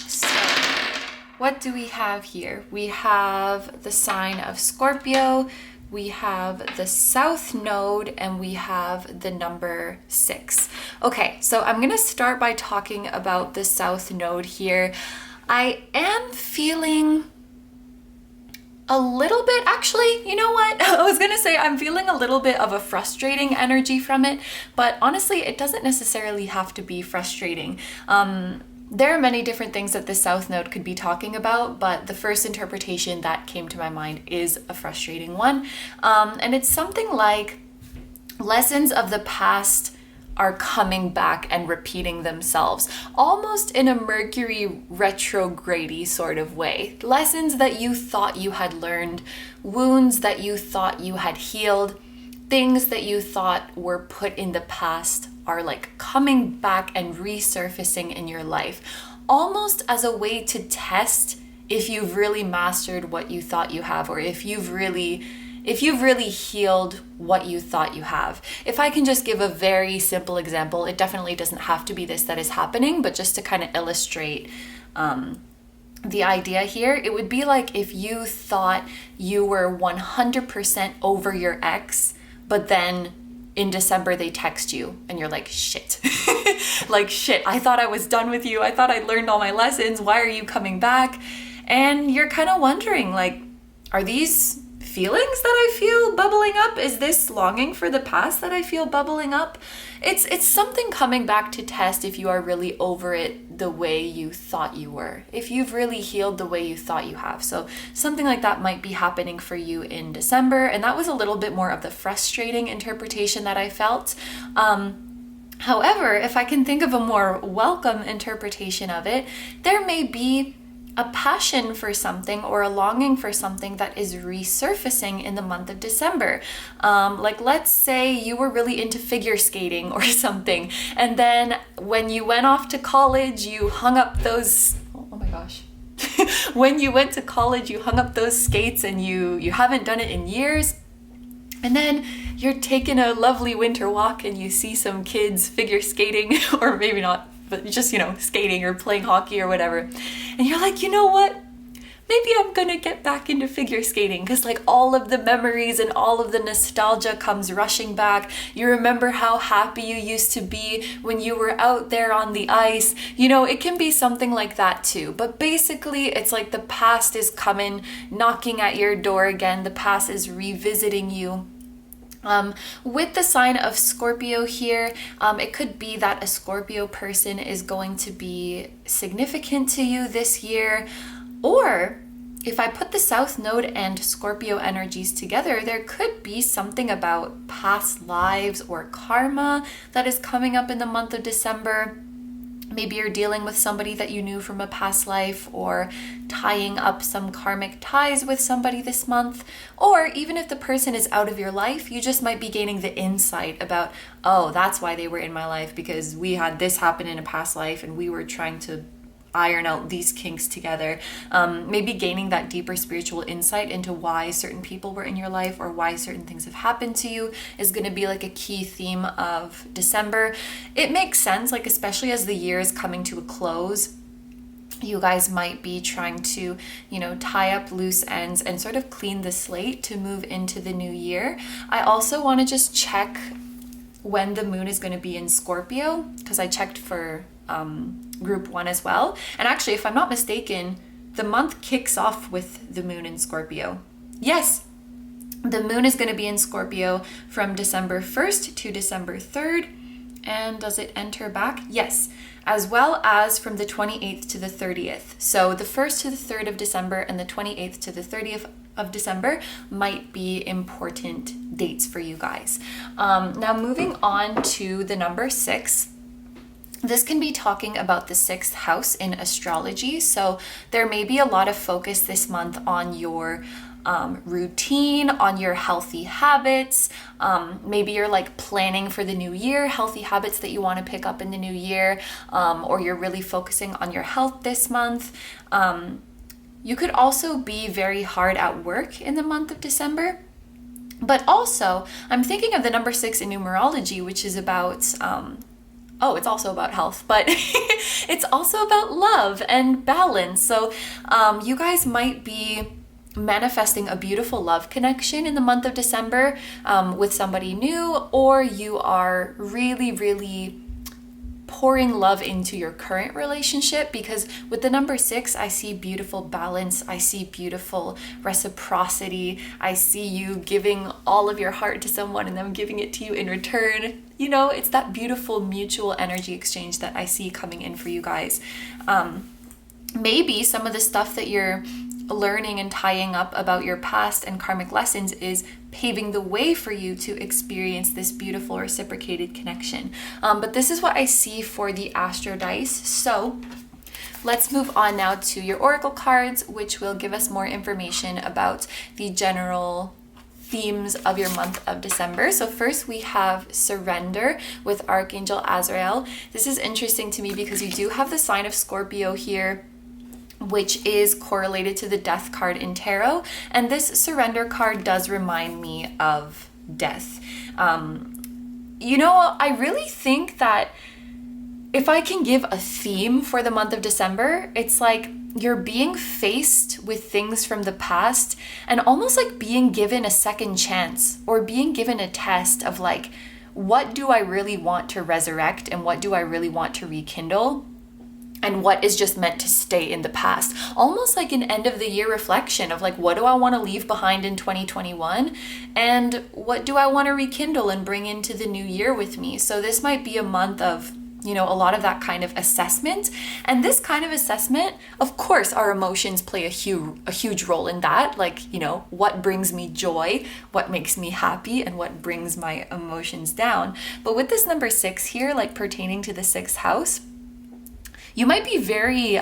So what do we have here? We have the sign of Scorpio, we have the South Node, and we have the number 6. Okay, so I'm gonna start by talking about the South Node here. I am feeling a little bit, actually, you know what? I was gonna say I'm feeling a little bit of a frustrating energy from it, but honestly, it doesn't necessarily have to be frustrating. There are many different things that the South Node could be talking about, but the first interpretation that came to my mind is a frustrating one. And it's something like lessons of the past are coming back and repeating themselves, almost in a Mercury retrograde sort of way. Lessons that you thought you had learned, wounds that you thought you had healed, things that you thought were put in the past are like coming back and resurfacing in your life, almost as a way to test if you've really mastered what you thought you have, or if you've really healed what you thought you have. If I can just give a very simple example, it definitely doesn't have to be this that is happening, but just to kind of illustrate the idea here, it would be like if you thought you were 100% over your ex, but then in December they text you and you're like, shit. Like, shit, I thought I was done with you. I thought I learned all my lessons. Why are you coming back? And you're kind of wondering, like, are these feelings that I feel bubbling up? Is this longing for the past that I feel bubbling up? It's something coming back to test if you are really over it the way you thought you were, if you've really healed the way you thought you have. So something like that might be happening for you in December, and that was a little bit more of the frustrating interpretation that I felt. However, if I can think of a more welcome interpretation of it, there may be a passion for something or a longing for something that is resurfacing in the month of December. Like, let's say you were really into figure skating or something, and then when you went off to college, you hung up those, oh my gosh. When you went to college, you hung up those skates and you haven't done it in years. And then you're taking a lovely winter walk and you see some kids figure skating, or maybe not, but just, skating or playing hockey or whatever. And you're like, you know what? Maybe I'm gonna get back into figure skating, because like all of the memories and all of the nostalgia comes rushing back. You remember how happy you used to be when you were out there on the ice. It can be something like that too. But basically, it's like the past is coming, knocking at your door again. The past is revisiting you. With the sign of Scorpio here, it could be that a Scorpio person is going to be significant to you this year. Or if I put the South Node and Scorpio energies together, there could be something about past lives or karma that is coming up in the month of December. Maybe you're dealing with somebody that you knew from a past life, or tying up some karmic ties with somebody this month. Or even if the person is out of your life, you just might be gaining the insight about, oh, that's why they were in my life, because we had this happen in a past life and we were trying to iron out these kinks together. Maybe gaining that deeper spiritual insight into why certain people were in your life or why certain things have happened to you is going to be like a key theme of December. It makes sense, like especially as the year is coming to a close, you guys might be trying to, tie up loose ends and sort of clean the slate to move into the new year. I also want to just check when the moon is going to be in Scorpio, because I checked for group 1 as well. And actually, if I'm not mistaken, the month kicks off with the moon in Scorpio. Yes, the moon is going to be in Scorpio from December 1st to December 3rd. And does it enter back? Yes, as well as from the 28th to the 30th. So the 1st to the 3rd of December and the 28th to the 30th of December might be important dates for you guys. Now moving on to the number 6. This can be talking about the 6th house in astrology. So there may be a lot of focus this month on your routine, on your healthy habits. Maybe you're like planning for the new year, healthy habits that you want to pick up in the new year, or you're really focusing on your health this month. You could also be very hard at work in the month of December. But also, I'm thinking of the number 6 in numerology, which is about it's also about health, but it's also about love and balance. So you guys might be manifesting a beautiful love connection in the month of December with somebody new, or you are really, really pouring love into your current relationship, because with the number 6, I see beautiful balance. I see beautiful reciprocity. I see you giving all of your heart to someone and them giving it to you in return. You know, it's that beautiful mutual energy exchange that I see coming in for you guys. Maybe some of the stuff that you're learning and tying up about your past and karmic lessons is paving the way for you to experience this beautiful reciprocated connection. But this is what I see for the Astro Dice. So let's move on now to your Oracle cards, which will give us more information about the general themes of your month of December. So first we have Surrender with Archangel Azrael. This is interesting to me because you do have the sign of Scorpio here, which is correlated to the Death card in tarot. And this Surrender card does remind me of death. You know, I really think that if I can give a theme for the month of December, it's like you're being faced with things from the past and almost like being given a second chance, or being given a test of like, what do I really want to resurrect and what do I really want to rekindle? And what is just meant to stay in the past. Almost like an end of the year reflection of like, what do I want to leave behind in 2021? And what do I want to rekindle and bring into the new year with me? So this might be a month of, you know, a lot of that kind of assessment. And this kind of assessment, of course, our emotions play a huge role in that. Like, you know, what brings me joy, what makes me happy, and what brings my emotions down. But with this number 6 here, like pertaining to the 6th house, you might be very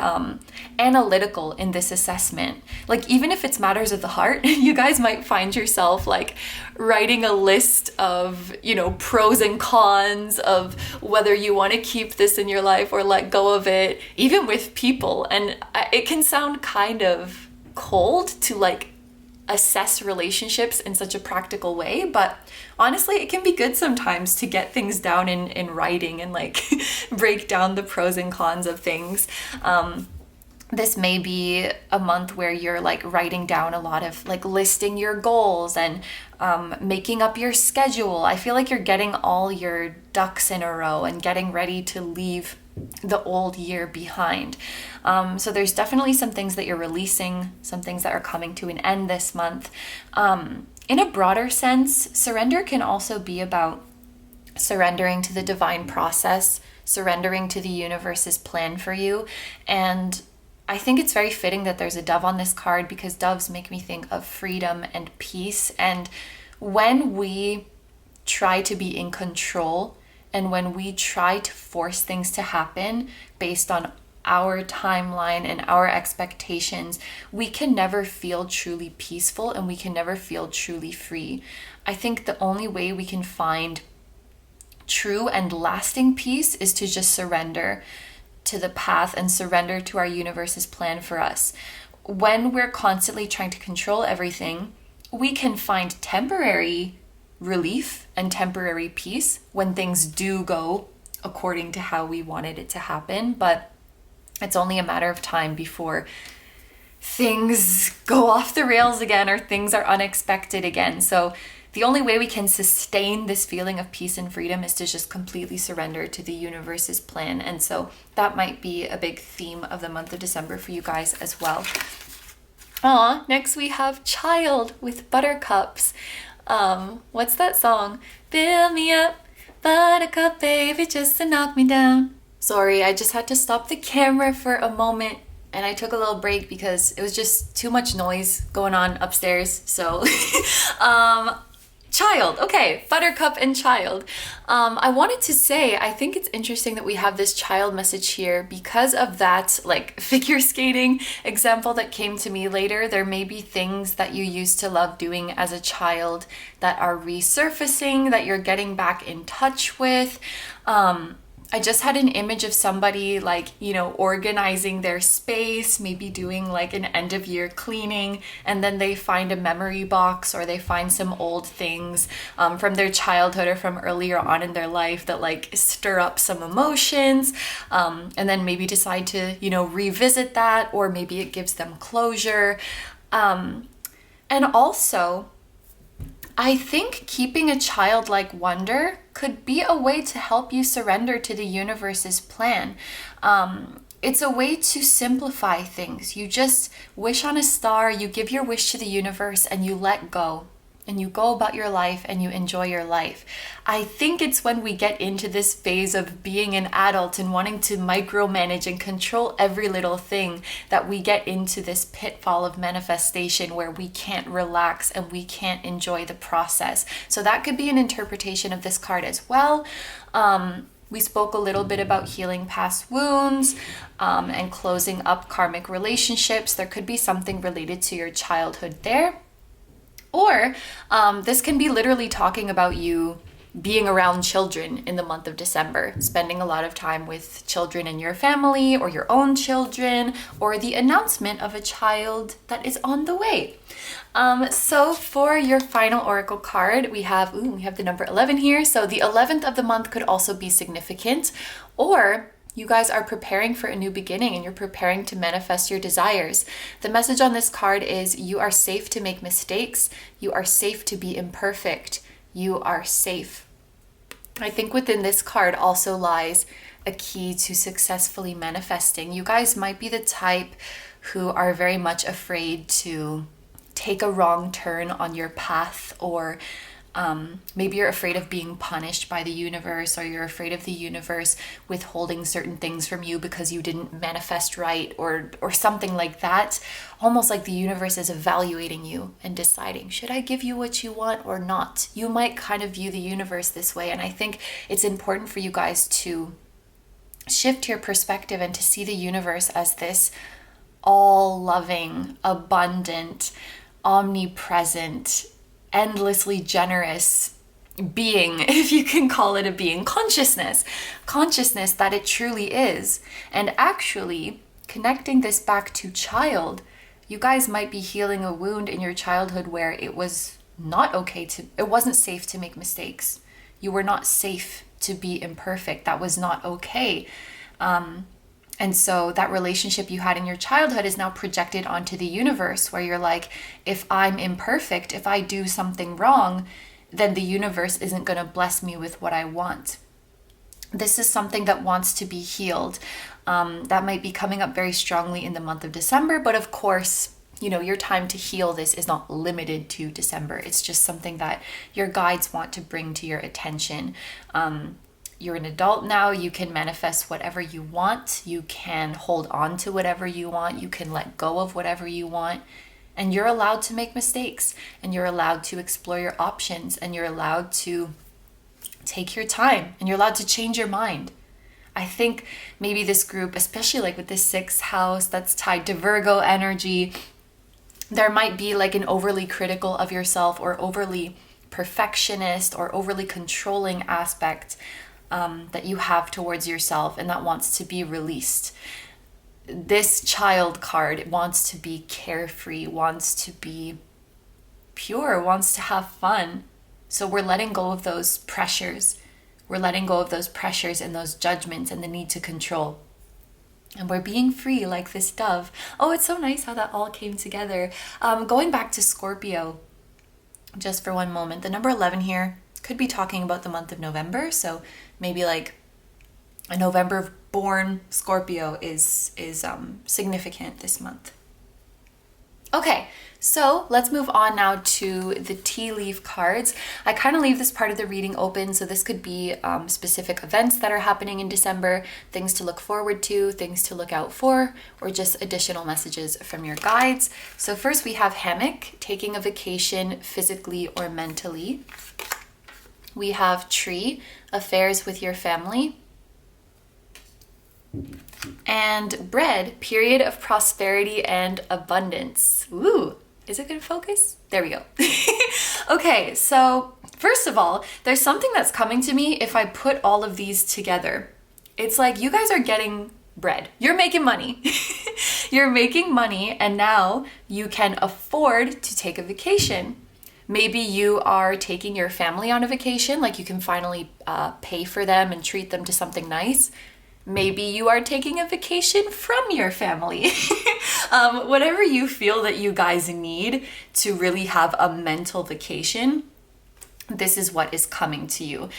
analytical in this assessment. Like, even if it's matters of the heart, you guys might find yourself like writing a list of, you know, pros and cons of whether you want to keep this in your life or let go of it, even with people. And it can sound kind of cold to like assess relationships in such a practical way, but honestly, it can be good sometimes to get things down in writing and like break down the pros and cons of things. This may be a month where you're like writing down a lot of like listing your goals and making up your schedule. I feel like you're getting all your ducks in a row and getting ready to leave the old year behind. So there's definitely some things that you're releasing, some things that are coming to an end this month. In a broader sense, surrender can also be about surrendering to the divine process, surrendering to the universe's plan for you. And I think it's very fitting that there's a dove on this card, because doves make me think of freedom and peace. And when we try to be in control, and when we try to force things to happen based on our timeline and our expectations, we can never feel truly peaceful and we can never feel truly free. I think the only way we can find true and lasting peace is to just surrender to the path and surrender to our universe's plan for us. When we're constantly trying to control everything, we can find temporary relief and temporary peace when things do go according to how we wanted it to happen, but it's only a matter of time before things go off the rails again or things are unexpected again. So the only way we can sustain this feeling of peace and freedom is to just completely surrender to the universe's plan. And so that might be a big theme of the month of December for you guys as well. Next we have Child with Buttercups. What's that song? Fill me up, buttercup baby, just to knock me down. Sorry, I just had to stop the camera for a moment and I took a little break because it was just too much noise going on upstairs. So, Child, okay, Buttercup and Child. I wanted to say, I think it's interesting that we have this child message here because of that like figure skating example that came to me later. There may be things that you used to love doing as a child that are resurfacing, that you're getting back in touch with. I just had an image of somebody like, you know, organizing their space, maybe doing like an end of year cleaning, and then they find a memory box or they find some old things from their childhood or from earlier on in their life that like stir up some emotions, and then maybe decide to, you know, revisit that, or maybe it gives them closure. And also, I think keeping a childlike wonder could be a way to help you surrender to the universe's plan. It's a way to simplify things. You just wish on a star, you give your wish to the universe, and you let go. And you go about your life and you enjoy your life. I think it's when we get into this phase of being an adult and wanting to micromanage and control every little thing that we get into this pitfall of manifestation where we can't relax and we can't enjoy the process. So that could be an interpretation of this card as well. We spoke a little bit about healing past wounds and closing up karmic relationships. There could be something related to your childhood there. Or this can be literally talking about you being around children in the month of December, spending a lot of time with children in your family or your own children, or the announcement of a child that is on the way. So for your final oracle card, we have the number 11 here. So the 11th of the month could also be significant, or you guys are preparing for a new beginning and you're preparing to manifest your desires. The message on this card is you are safe to make mistakes. You are safe to be imperfect. You are safe. I think within this card also lies a key to successfully manifesting. You guys might be the type who are very much afraid to take a wrong turn on your path, or maybe you're afraid of being punished by the universe, or you're afraid of the universe withholding certain things from you because you didn't manifest right, or something like that. Almost like the universe is evaluating you and deciding, should I give you what you want or not? You might kind of view the universe this way. And I think it's important for you guys to shift your perspective and to see the universe as this all-loving, abundant, omnipresent, endlessly generous being, if you can call it a being, consciousness that it truly is. And actually connecting this back to child, you guys might be healing a wound in your childhood where it was not okay it wasn't safe to make mistakes. You were not safe to be imperfect. That was not okay. And so that relationship you had in your childhood is now projected onto the universe, where you're like, if I'm imperfect, if I do something wrong, then the universe isn't going to bless me with what I want. This is something that wants to be healed. That might be coming up very strongly in the month of December, but of course, your time to heal this is not limited to December. It's just something that your guides want to bring to your attention. You're an adult now. You can manifest whatever you want. You can hold on to whatever you want. You can let go of whatever you want. And you're allowed to make mistakes. And you're allowed to explore your options. And you're allowed to take your time. And you're allowed to change your mind. I think maybe this group, especially like with this 6th house that's tied to Virgo energy, there might be like an overly critical of yourself, or overly perfectionist, or overly controlling aspect that you have towards yourself, and that wants to be released. This child card wants to be carefree, wants to be pure, wants to have fun. So we're letting go of those pressures. We're letting go of those pressures and those judgments and the need to control. And we're being free like this dove. Oh, it's so nice how that all came together. Going back to Scorpio, just for one moment, the number 11 here could be talking about the month of November. So maybe like a November born Scorpio is significant this month. Okay, so let's move on now to the tea leaf cards. I kind of leave this part of the reading open, so this could be specific events that are happening in December, things to look forward to, things to look out for, or just additional messages from your guides. So first we have hammock, taking a vacation physically or mentally. We have tree, affairs with your family. And bread, period of prosperity and abundance. Ooh, is it gonna focus? There we go. Okay, so first of all, there's something that's coming to me if I put all of these together. It's like you guys are getting bread. You're making money. You're making money, and now you can afford to take a vacation. Maybe you are taking your family on a vacation, like you can finally pay for them and treat them to something nice. Maybe you are taking a vacation from your family. Whatever you feel that you guys need to really have a mental vacation, this is what is coming to you.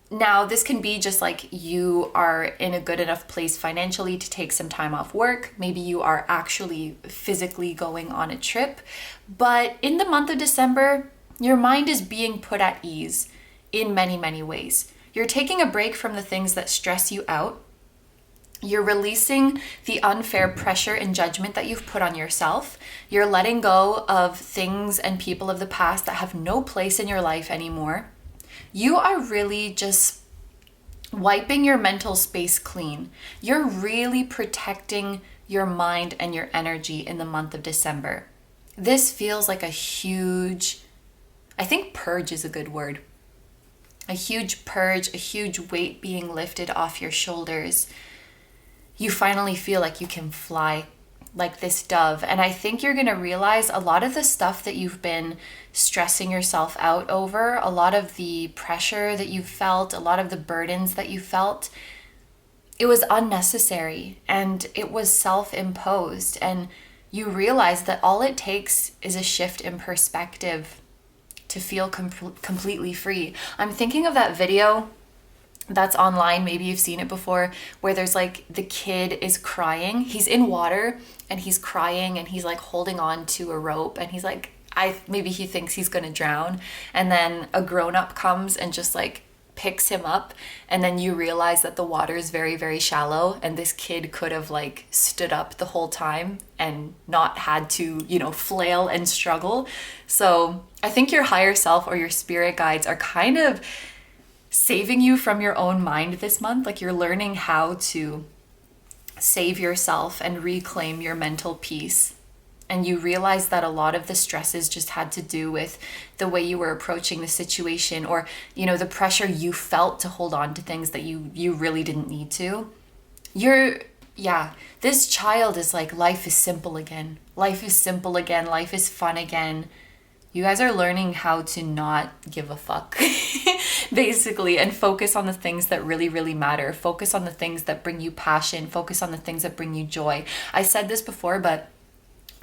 Now, this can be just like you are in a good enough place financially to take some time off work. Maybe you are actually physically going on a trip. But in the month of December, your mind is being put at ease in many, many ways. You're taking a break from the things that stress you out. You're releasing the unfair pressure and judgment that you've put on yourself. You're letting go of things and people of the past that have no place in your life anymore. You are really just wiping your mental space clean. You're really protecting your mind and your energy in the month of December. This feels like a huge, I think purge is a good word. A huge purge, a huge weight being lifted off your shoulders. You finally feel like you can fly like this dove. And I think you're going to realize a lot of the stuff that you've been stressing yourself out over, a lot of the pressure that you felt, a lot of the burdens that you felt, it was unnecessary and it was self-imposed. And you realize that all it takes is a shift in perspective to feel completely free. I'm thinking of that video that's online, maybe you've seen it before, where there's like the kid is crying. He's in water and he's crying and he's like holding on to a rope and he's like, maybe he thinks he's gonna drown. And then a grown-up comes and just like picks him up. And then you realize that the water is very, very shallow and this kid could have like stood up the whole time and not had to, flail and struggle. So I think your higher self or your spirit guides are kind of saving you from your own mind this month. Like you're learning how to save yourself and reclaim your mental peace. And you realize that a lot of the stresses just had to do with the way you were approaching the situation or, the pressure you felt to hold on to things that you really didn't need to. This child is like, life is simple again. Life is simple again. Life is fun again. You guys are learning how to not give a fuck, basically, and focus on the things that really, really matter. Focus on the things that bring you passion. Focus on the things that bring you joy. I said this before, but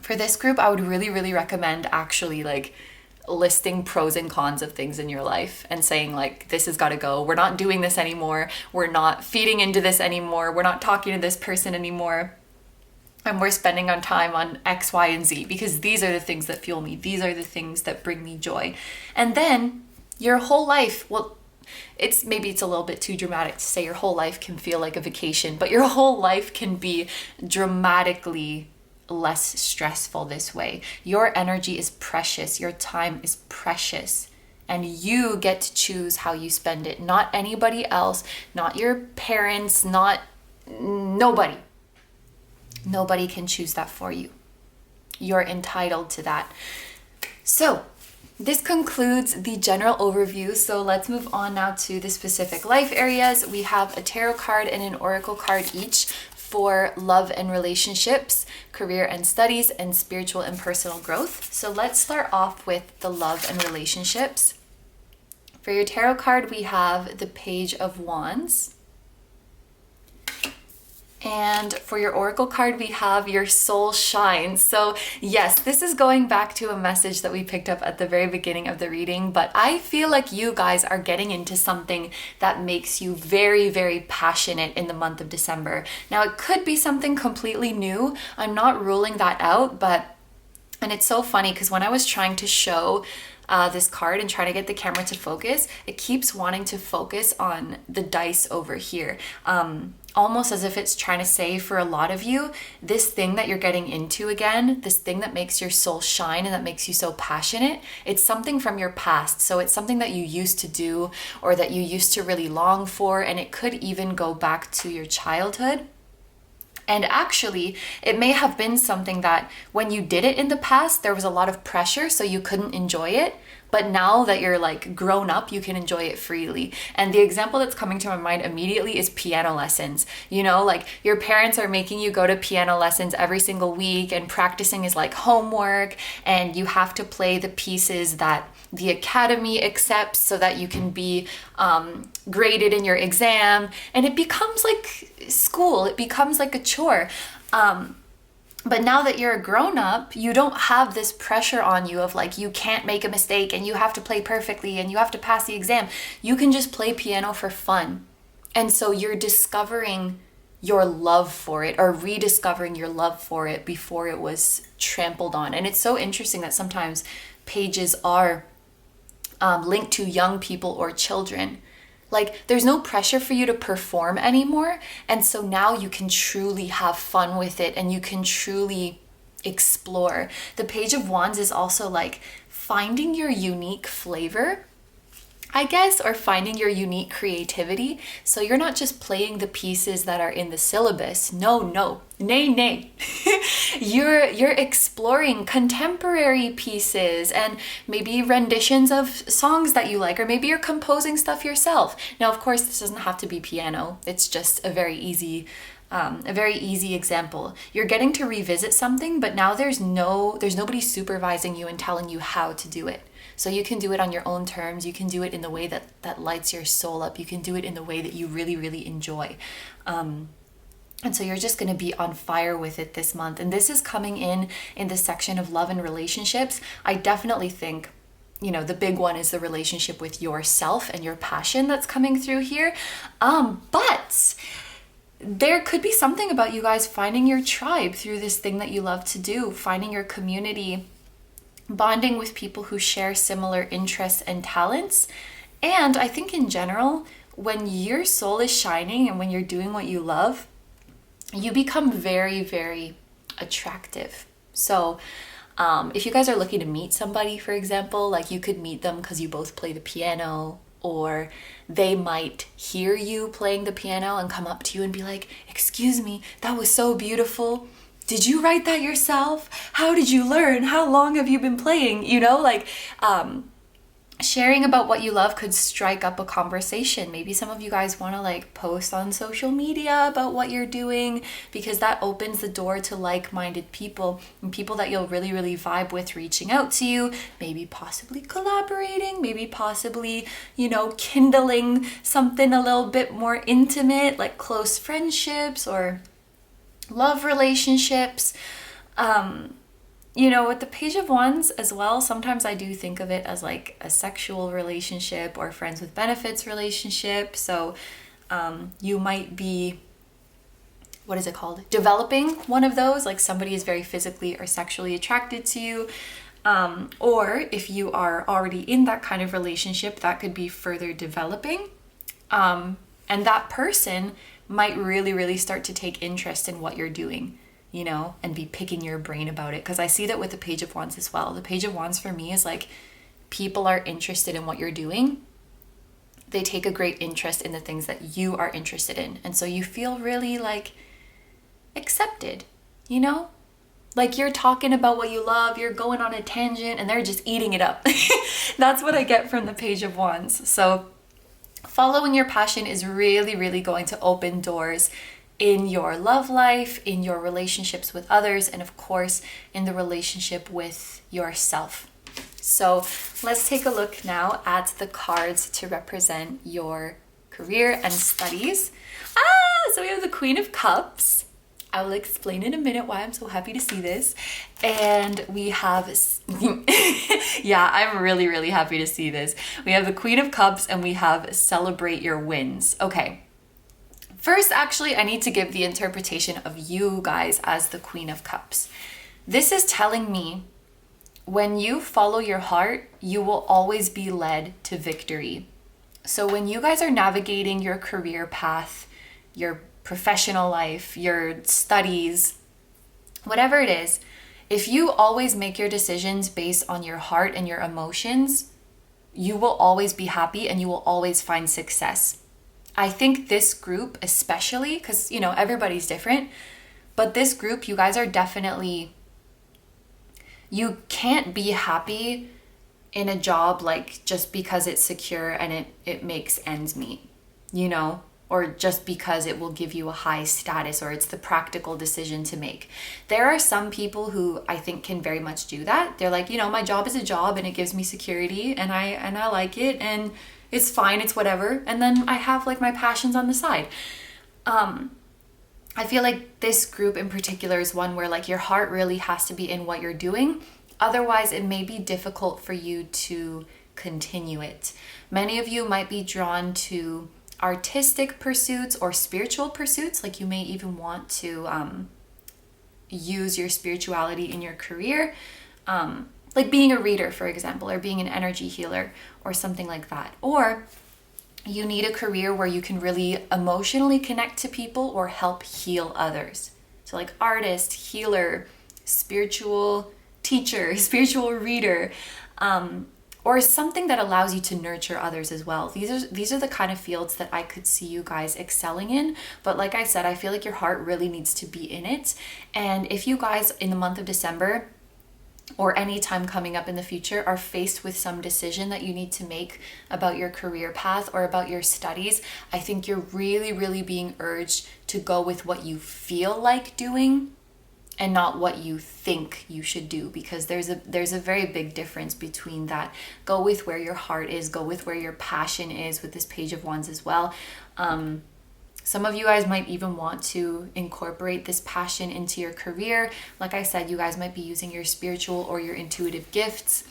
for this group, I would really, really recommend actually like listing pros and cons of things in your life and saying like, this has got to go. We're not doing this anymore. We're not feeding into this anymore. We're not talking to this person anymore. And we're spending our time on X, Y, and Z because these are the things that fuel me. These are the things that bring me joy. And then your whole life, it's a little bit too dramatic to say your whole life can feel like a vacation, but your whole life can be dramatically less stressful this way. Your energy is precious. Your time is precious. And you get to choose how you spend it. Not anybody else, not your parents, not nobody. Nobody can choose that for you. You're entitled to that. So this concludes the general overview. So let's move on now to the specific life areas. We have a tarot card and an oracle card each for love and relationships, career and studies, and spiritual and personal growth. So let's start off with the love and relationships. For your tarot card, we have the Page of Wands. And for your oracle card, we have your soul shines. So yes, this is going back to a message that we picked up at the very beginning of the reading, but I feel like you guys are getting into something that makes you very, very passionate in the month of December. Now, it could be something completely new. I'm not ruling that out, and it's so funny because when I was trying to show this card and try to get the camera to focus, it keeps wanting to focus on the dice over here. Almost as if it's trying to say for a lot of you, this thing that you're getting into again, this thing that makes your soul shine and that makes you so passionate, it's something from your past. So it's something that you used to do or that you used to really long for, and it could even go back to your childhood. And actually, it may have been something that when you did it in the past, there was a lot of pressure, so you couldn't enjoy it. But now that you're like grown up, you can enjoy it freely. And the example that's coming to my mind immediately is piano lessons. Like your parents are making you go to piano lessons every single week, and practicing is like homework, and you have to play the pieces that the academy accepts so that you can be graded in your exam. And it becomes like school. It becomes like a chore. But now that you're a grown up, you don't have this pressure on you of like, you can't make a mistake and you have to play perfectly and you have to pass the exam. You can just play piano for fun. And so you're discovering your love for it, or rediscovering your love for it before it was trampled on. And it's so interesting that sometimes pages are linked to young people or children. Like, there's no pressure for you to perform anymore. And so now you can truly have fun with it and you can truly explore. The Page of Wands is also like finding your unique flavor, I guess, or finding your unique creativity. So you're not just playing the pieces that are in the syllabus. No, nay. You're exploring contemporary pieces and maybe renditions of songs that you like, or maybe you're composing stuff yourself. Now, of course, this doesn't have to be piano. It's just a very easy example. You're getting to revisit something, but now there's nobody supervising you and telling you how to do it. So you can do it on your own terms. You can do it in the way that lights your soul up. You can do it in the way that you really, really enjoy. And so you're just going to be on fire with it this month. And this is coming in the section of love and relationships. I definitely think, the big one is the relationship with yourself and your passion that's coming through here. But there could be something about you guys finding your tribe through this thing that you love to do, finding your community, bonding with people who share similar interests and talents. And I think in general, when your soul is shining and when you're doing what you love, you become very, very attractive. So if you guys are looking to meet somebody, for example, like you could meet them because you both play the piano, or they might hear you playing the piano and come up to you and be like, "Excuse me, that was so beautiful. Did you write that yourself? How did you learn? How long have you been playing?" Sharing about what you love could strike up a conversation. Maybe some of you guys want to post on social media about what you're doing, because that opens the door to like-minded people and people that you'll really, really vibe with reaching out to you, maybe possibly collaborating, maybe possibly, kindling something a little bit more intimate, like close friendships or love relationships. With the Page of Wands as well, sometimes I do think of it as like a sexual relationship or friends with benefits relationship. So you might be, developing one of those, like somebody is very physically or sexually attracted to you. Or if you are already in that kind of relationship, that could be further developing. And that person might really, really start to take interest in what you're doing, and be picking your brain about it. Because I see that with the Page of Wands as well. The Page of Wands for me is like, people are interested in what you're doing. They take a great interest in the things that you are interested in. And so you feel really accepted, Like you're talking about what you love, you're going on a tangent, and they're just eating it up. That's what I get from the Page of Wands. So following your passion is really, really going to open doors in your love life, in your relationships with others, and of course, in the relationship with yourself. So let's take a look now at the cards to represent your career and studies. So we have the Queen of Cups. I will explain in a minute why I'm so happy to see this. And we have, yeah, I'm really, really happy to see this. We have the Queen of Cups and we have Celebrate Your Wins. Okay. First, actually, I need to give the interpretation of you guys as the Queen of Cups. This is telling me when you follow your heart, you will always be led to victory. So when you guys are navigating your career path, your professional life, your studies, whatever it is, if you always make your decisions based on your heart and your emotions, you will always be happy and you will always find success. I think this group especially, because, everybody's different, but this group, you guys are definitely, you can't be happy in a job just because it's secure and it makes ends meet, or just because it will give you a high status or it's the practical decision to make. There are some people who I think can very much do that. They're like, my job is a job and it gives me security and I like it and it's fine, it's whatever. And then I have my passions on the side. I feel like this group in particular is one where like your heart really has to be in what you're doing. Otherwise, it may be difficult for you to continue it. Many of you might be drawn to artistic pursuits or spiritual pursuits. Like you may even want to use your spirituality in your career. Like being a reader, for example, or being an energy healer or something like that. Or you need a career where you can really emotionally connect to people or help heal others. So like artist, healer, spiritual teacher, spiritual reader, or something that allows you to nurture others as well. These are the kind of fields that I could see you guys excelling in. But like I said, I feel like your heart really needs to be in it. And if you guys in the month of December or any time coming up in the future are faced with some decision that you need to make about your career path or about your studies, I think you're really, really being urged to go with what you feel like doing and not what you think you should do, because there's a very big difference between that. Go with where your heart is, go with where your passion is with this Page of Wands as well. Some of you guys might even want to incorporate this passion into your career. Like I said, you guys might be using your spiritual or your intuitive gifts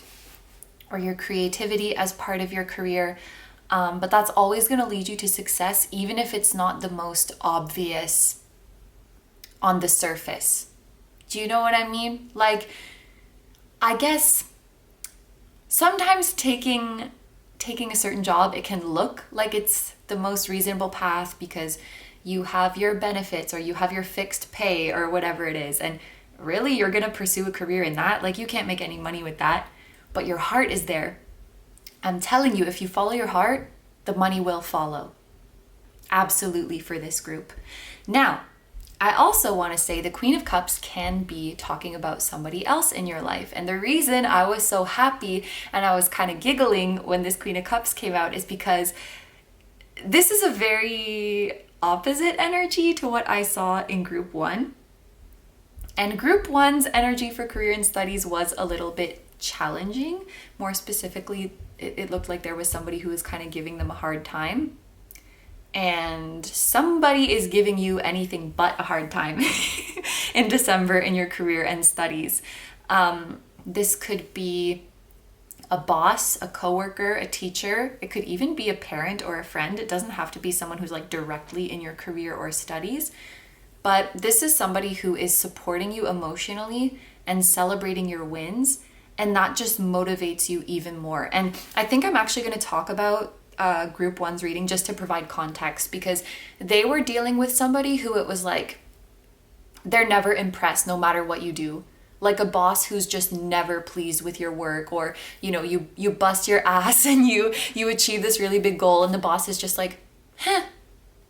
or your creativity as part of your career. But that's always going to lead you to success, even if it's not the most obvious on the surface. Do you know what I mean? Like, I guess sometimes taking a certain job, it can look like it's the most reasonable path because you have your benefits or you have your fixed pay or whatever it is. And really, you're going to pursue a career in that. Like, you can't make any money with that, but your heart is there. I'm telling you, if you follow your heart, the money will follow. Absolutely, for this group. Now, I also want to say the Queen of Cups can be talking about somebody else in your life. And the reason I was so happy and I was kind of giggling when this Queen of Cups came out is because this is a very opposite energy to what I saw in Group 1. And Group 1's energy for career and studies was a little bit challenging. More specifically, it looked like there was somebody who was kind of giving them a hard time. And somebody is giving you anything but a hard time in December in your career and studies. This could be a boss, a coworker, a teacher. It could even be a parent or a friend. It doesn't have to be someone who's like directly in your career or studies. But this is somebody who is supporting you emotionally and celebrating your wins. And that just motivates you even more. And I think I'm actually going to talk about Group 1's reading just to provide context, because they were dealing with somebody who it was like they're never impressed no matter what you do. Like a boss who's just never pleased with your work, or you bust your ass and you achieve this really big goal and the boss is just like, huh.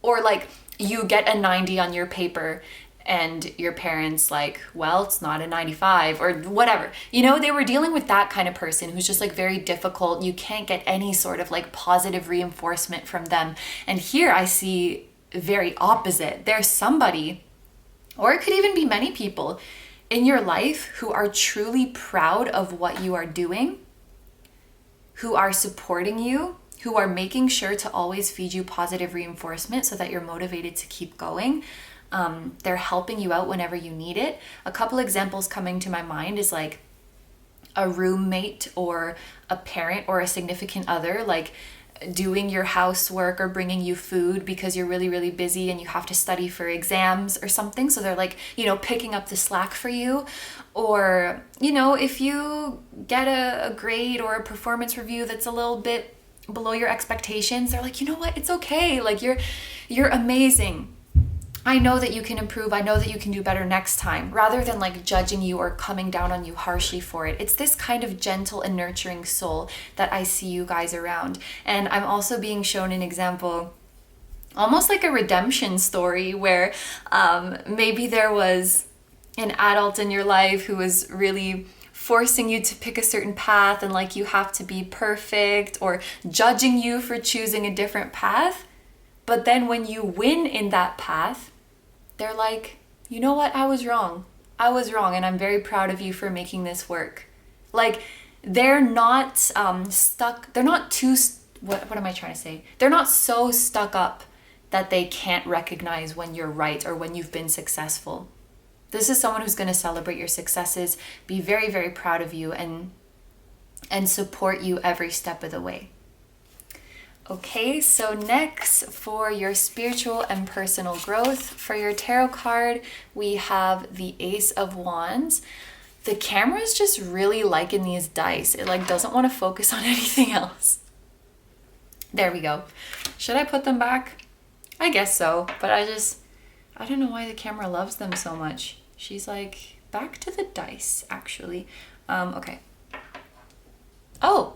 Or like you get a 90 on your paper and your parents like, well, it's not a 95 or whatever. They were dealing with that kind of person who's just like very difficult. You can't get any sort of like positive reinforcement from them. And here I see very opposite. There's somebody, or it could even be many people in your life who are truly proud of what you are doing, who are supporting you, who are making sure to always feed you positive reinforcement so that you're motivated to keep going. They're helping you out whenever you need it. A couple examples coming to my mind is like a roommate or a parent or a significant other, like doing your housework or bringing you food because you're really, really busy and you have to study for exams or something. So they're like, picking up the slack for you. Or, if you get a grade or a performance review that's a little bit below your expectations, they're like, you know what, it's okay. Like you're amazing. I know that you can improve. I know that you can do better next time, rather than like judging you or coming down on you harshly for it. It's this kind of gentle and nurturing soul that I see you guys around. And I'm also being shown an example, almost like a redemption story, where maybe there was an adult in your life who was really forcing you to pick a certain path and like you have to be perfect, or judging you for choosing a different path. But then when you win in that path, they're like, you know what? I was wrong. And I'm very proud of you for making this work. Like, they're not stuck. They're not too, what am I trying to say? They're not so stuck up that they can't recognize when you're right or when you've been successful. This is someone who's going to celebrate your successes, be very, very proud of you, and support you every step of the way. Okay, so next for your spiritual and personal growth, for your tarot card, we have the Ace of Wands. The camera's just really liking these dice. It like doesn't want to focus on anything else. There we go. Should I put them back? I guess so, but I don't know why the camera loves them so much. She's like, back to the dice, actually. Okay. Oh,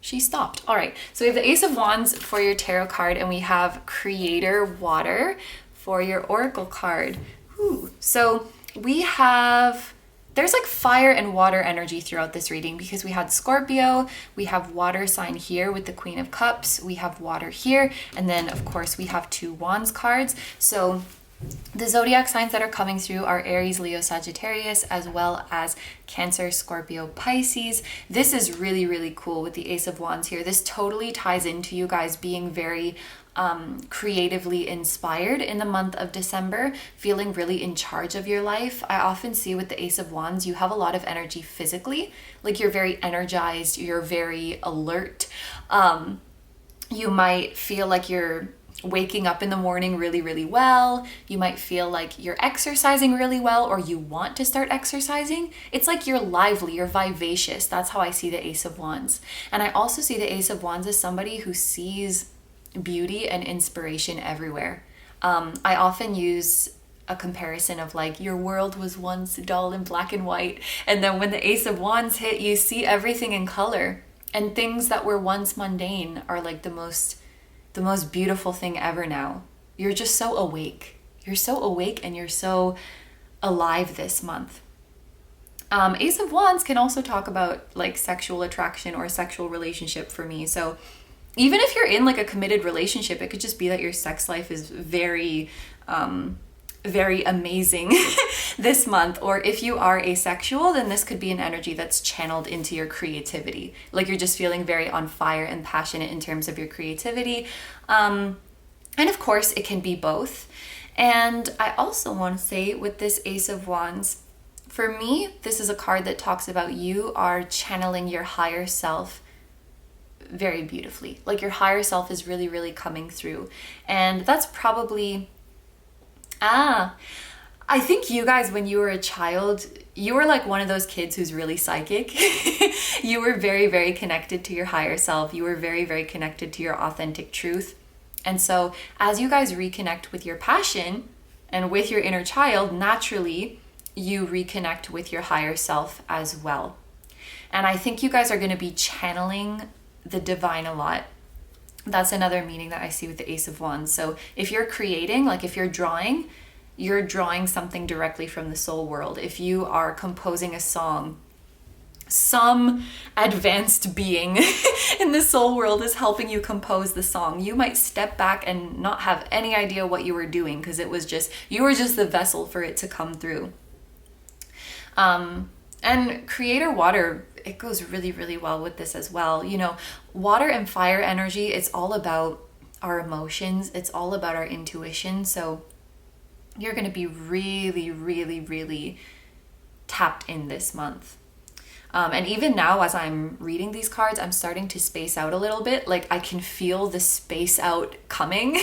she stopped. All right, so we have the Ace of Wands for your tarot card, and we have Creator Water for your Oracle card. Ooh. So we have, there's like fire and water energy throughout this reading because we had Scorpio, we have water sign here with the Queen of Cups, we have water here, and then of course we have 2 Wands cards. So the zodiac signs that are coming through are Aries, Leo, Sagittarius, as well as Cancer, Scorpio, Pisces. This is really, really cool with the Ace of Wands here. This totally ties into you guys being very creatively inspired in the month of December, feeling really in charge of your life. I often see with the Ace of Wands, you have a lot of energy physically, like you're very energized, you're very alert. You might feel like you're waking up in the morning really, really well. You might feel like you're exercising really well, or you want to start exercising. It's like you're lively, you're vivacious. That's how I see the Ace of Wands. And I also see the Ace of Wands as somebody who sees beauty and inspiration everywhere. I often use a comparison of like, your world was once dull and black and white, and then when the Ace of Wands hit, you see everything in color, and things that were once mundane are like the most beautiful thing ever now. You're just so awake. You're so awake and you're so alive this month. Ace of Wands can also talk about like sexual attraction or sexual relationship for me. So even if you're in like a committed relationship, it could just be that your sex life is very, very amazing this month. Or if you are asexual, then this could be an energy that's channeled into your creativity. Like you're just feeling very on fire and passionate in terms of your creativity. And of course, it can be both. And I also want to say with this Ace of Wands, for me, this is a card that talks about you are channeling your higher self very beautifully. Like your higher self is really, really coming through. And that's probably, I think you guys, when you were a child, you were like one of those kids who's really psychic. You were very, very connected to your higher self. You were very, very connected to your authentic truth. And so as you guys reconnect with your passion and with your inner child, naturally, you reconnect with your higher self as well. And I think you guys are going to be channeling the divine a lot. That's another meaning that I see with the Ace of Wands. So if you're creating, like if you're drawing something directly from the soul world. If you are composing a song, some advanced being in the soul world is helping you compose the song. You might step back and not have any idea what you were doing because you were just the vessel for it to come through. And Creator Water, it goes really, really well with this as well. You know, water and fire energy, it's all about our emotions. It's all about our intuition. So you're going to be really, really, really tapped in this month. And even now, as I'm reading these cards, I'm starting to space out a little bit. Like I can feel the space out coming,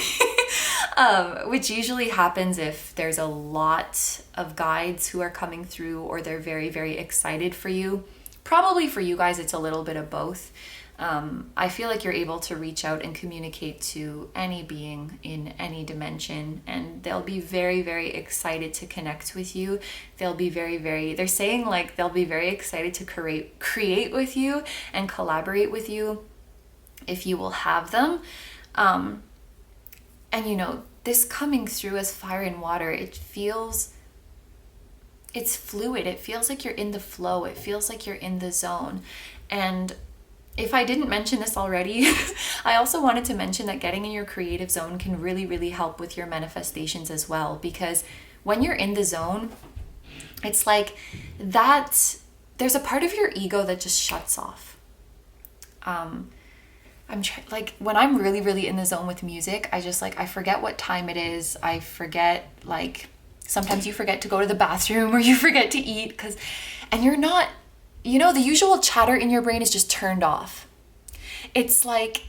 which usually happens if there's a lot of guides who are coming through or they're very, very excited for you. Probably for you guys, it's a little bit of both. I feel like you're able to reach out and communicate to any being in any dimension, and they'll be very, very excited to connect with you. They're saying like they'll be very excited to create with you and collaborate with you if you will have them. And you know, this coming through as fire and water, it's fluid. It feels like you're in the flow. It feels like you're in the zone. And if I didn't mention this already, I also wanted to mention that getting in your creative zone can really, really help with your manifestations as well. Because when you're in the zone, it's like there's a part of your ego that just shuts off. like when I'm really, really in the zone with music, I just like, I forget what time it is. I forget, like, sometimes you forget to go to the bathroom or you forget to eat and you're not, the usual chatter in your brain is just turned off. It's like,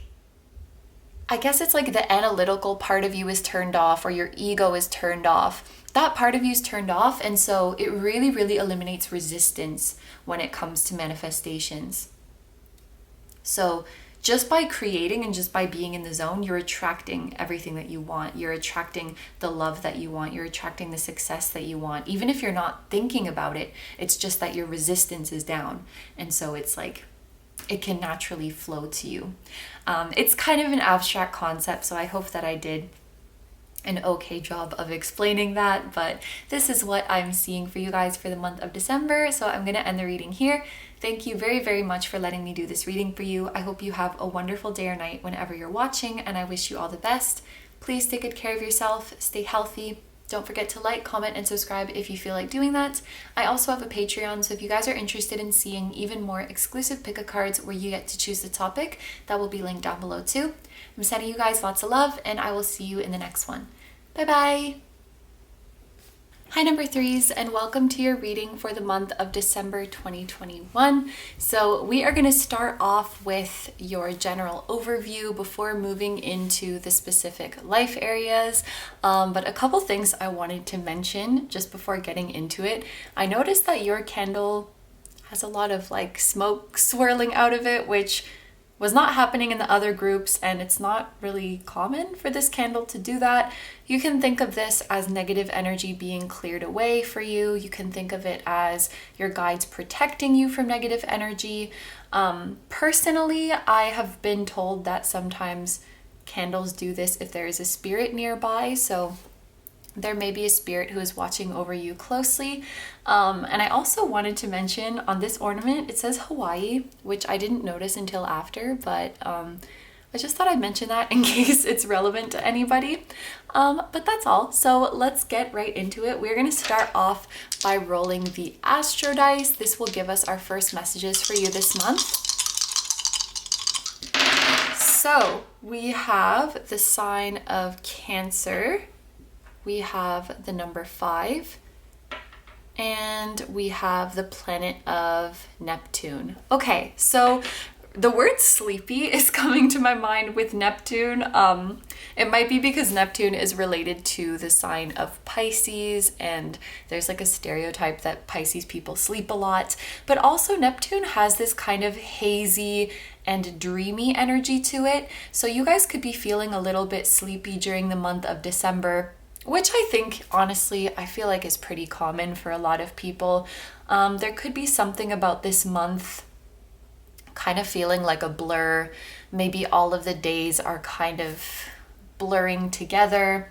I guess it's like the analytical part of you is turned off, or your ego is turned off. That part of you is turned off. And so it really, really eliminates resistance when it comes to manifestations. So just by creating and just by being in the zone, you're attracting everything that you want. You're attracting the love that you want. You're attracting the success that you want. Even if you're not thinking about it, it's just that your resistance is down. And so it's like, it can naturally flow to you. It's kind of an abstract concept, so I hope that I did an okay job of explaining that, but this is what I'm seeing for you guys for the month of December. So I'm going to end the reading here. Thank you very, very much for letting me do this reading for you. I hope you have a wonderful day or night whenever you're watching, and I wish you all the best. Please take good care of yourself, stay healthy. Don't forget to like, comment, and subscribe if you feel like doing that. I also have a Patreon, so if you guys are interested in seeing even more exclusive pick-a-cards where you get to choose the topic, that will be linked down below too. I'm sending you guys lots of love, and I will see you in the next one. Bye-bye! Hi number threes, and welcome to your reading for the month of December 2021. So we are going to start off with your general overview before moving into the specific life areas. But a couple things I wanted to mention just before getting into it. I noticed that your candle has a lot of like smoke swirling out of it, which was not happening in the other groups, and it's not really common for this candle to do that. You can think of this as negative energy being cleared away for you. You can think of it as your guides protecting you from negative energy. Personally, I have been told that sometimes candles do this if there is a spirit nearby, so there may be a spirit who is watching over you closely. And I also wanted to mention on this ornament, it says Hawaii, which I didn't notice until after, but I just thought I'd mention that in case it's relevant to anybody. But that's all. So let's get right into it. We're going to start off by rolling the Astro Dice. This will give us our first messages for you this month. So we have the sign of Cancer. We have the number 5, and we have the planet of Neptune. Okay, so the word sleepy is coming to my mind with Neptune. It might be because Neptune is related to the sign of Pisces, and there's like a stereotype that Pisces people sleep a lot. But also Neptune has this kind of hazy and dreamy energy to it. So you guys could be feeling a little bit sleepy during the month of December, which I think, honestly, I feel like is pretty common for a lot of people. There could be something about this month kind of feeling like a blur. Maybe all of the days are kind of blurring together.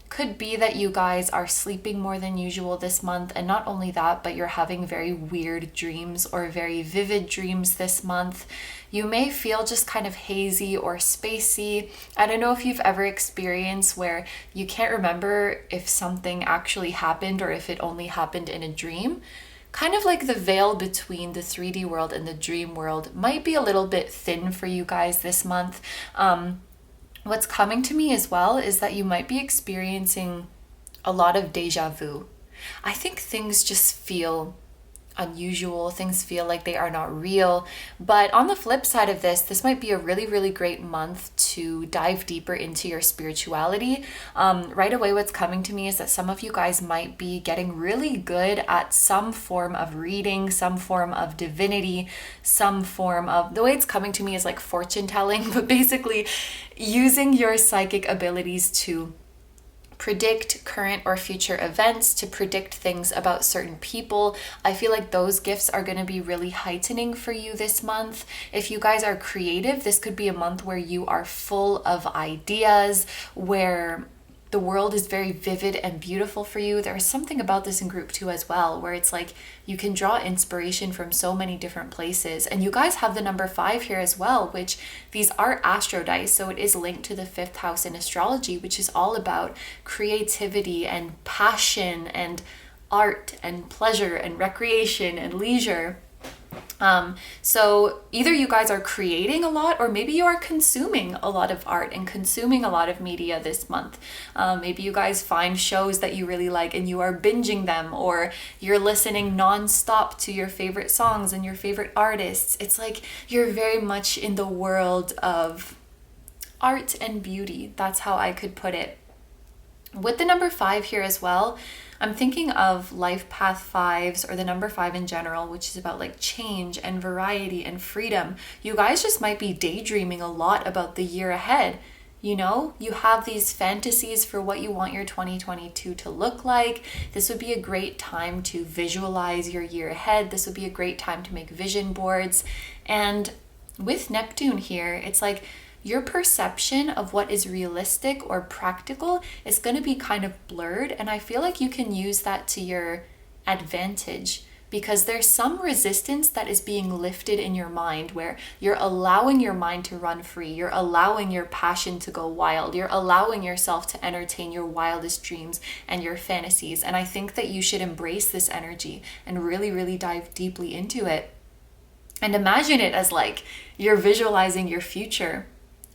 Could be that you guys are sleeping more than usual this month, and not only that, but you're having very weird dreams or very vivid dreams this month. You may feel just kind of hazy or spacey. I don't know if you've ever experienced where you can't remember if something actually happened or if it only happened in a dream. Kind of like the veil between the 3D world and the dream world might be a little bit thin for you guys this month. What's coming to me as well is that you might be experiencing a lot of deja vu. I think things just feel unusual, things feel like they are not real. But on the flip side of this might be a really, really great month to dive deeper into your spirituality. Right away, what's coming to me is that some of you guys might be getting really good at some form of reading, some form of divinity, some form of, the way it's coming to me is like fortune telling, but basically using your psychic abilities to predict current or future events, to predict things about certain people. I feel like those gifts are going to be really heightening for you this month. If you guys are creative, this could be a month where you are full of ideas, where the world is very vivid and beautiful for you. There's something about this in group 2 as well, where it's like you can draw inspiration from so many different places. And you guys have the number 5 here as well, which these are astro dice. So it is linked to the 5th house in astrology, which is all about creativity and passion and art and pleasure and recreation and leisure. So either you guys are creating a lot, or maybe you are consuming a lot of art and consuming a lot of media this month. Maybe you guys find shows that you really like and you are binging them, or you're listening nonstop to your favorite songs and your favorite artists. It's like you're very much in the world of art and beauty. That's how I could put it. With the number 5 here as well, I'm thinking of life path 5s, or the number 5 in general, which is about like change and variety and freedom. You guys just might be daydreaming a lot about the year ahead. You know, you have these fantasies for what you want your 2022 to look like. This would be a great time to visualize your year ahead. This would be a great time to make vision boards. And with Neptune here, it's like your perception of what is realistic or practical is going to be kind of blurred. And I feel like you can use that to your advantage, because there's some resistance that is being lifted in your mind, where you're allowing your mind to run free. You're allowing your passion to go wild. You're allowing yourself to entertain your wildest dreams and your fantasies. And I think that you should embrace this energy and really, really dive deeply into it. And imagine it as like you're visualizing your future.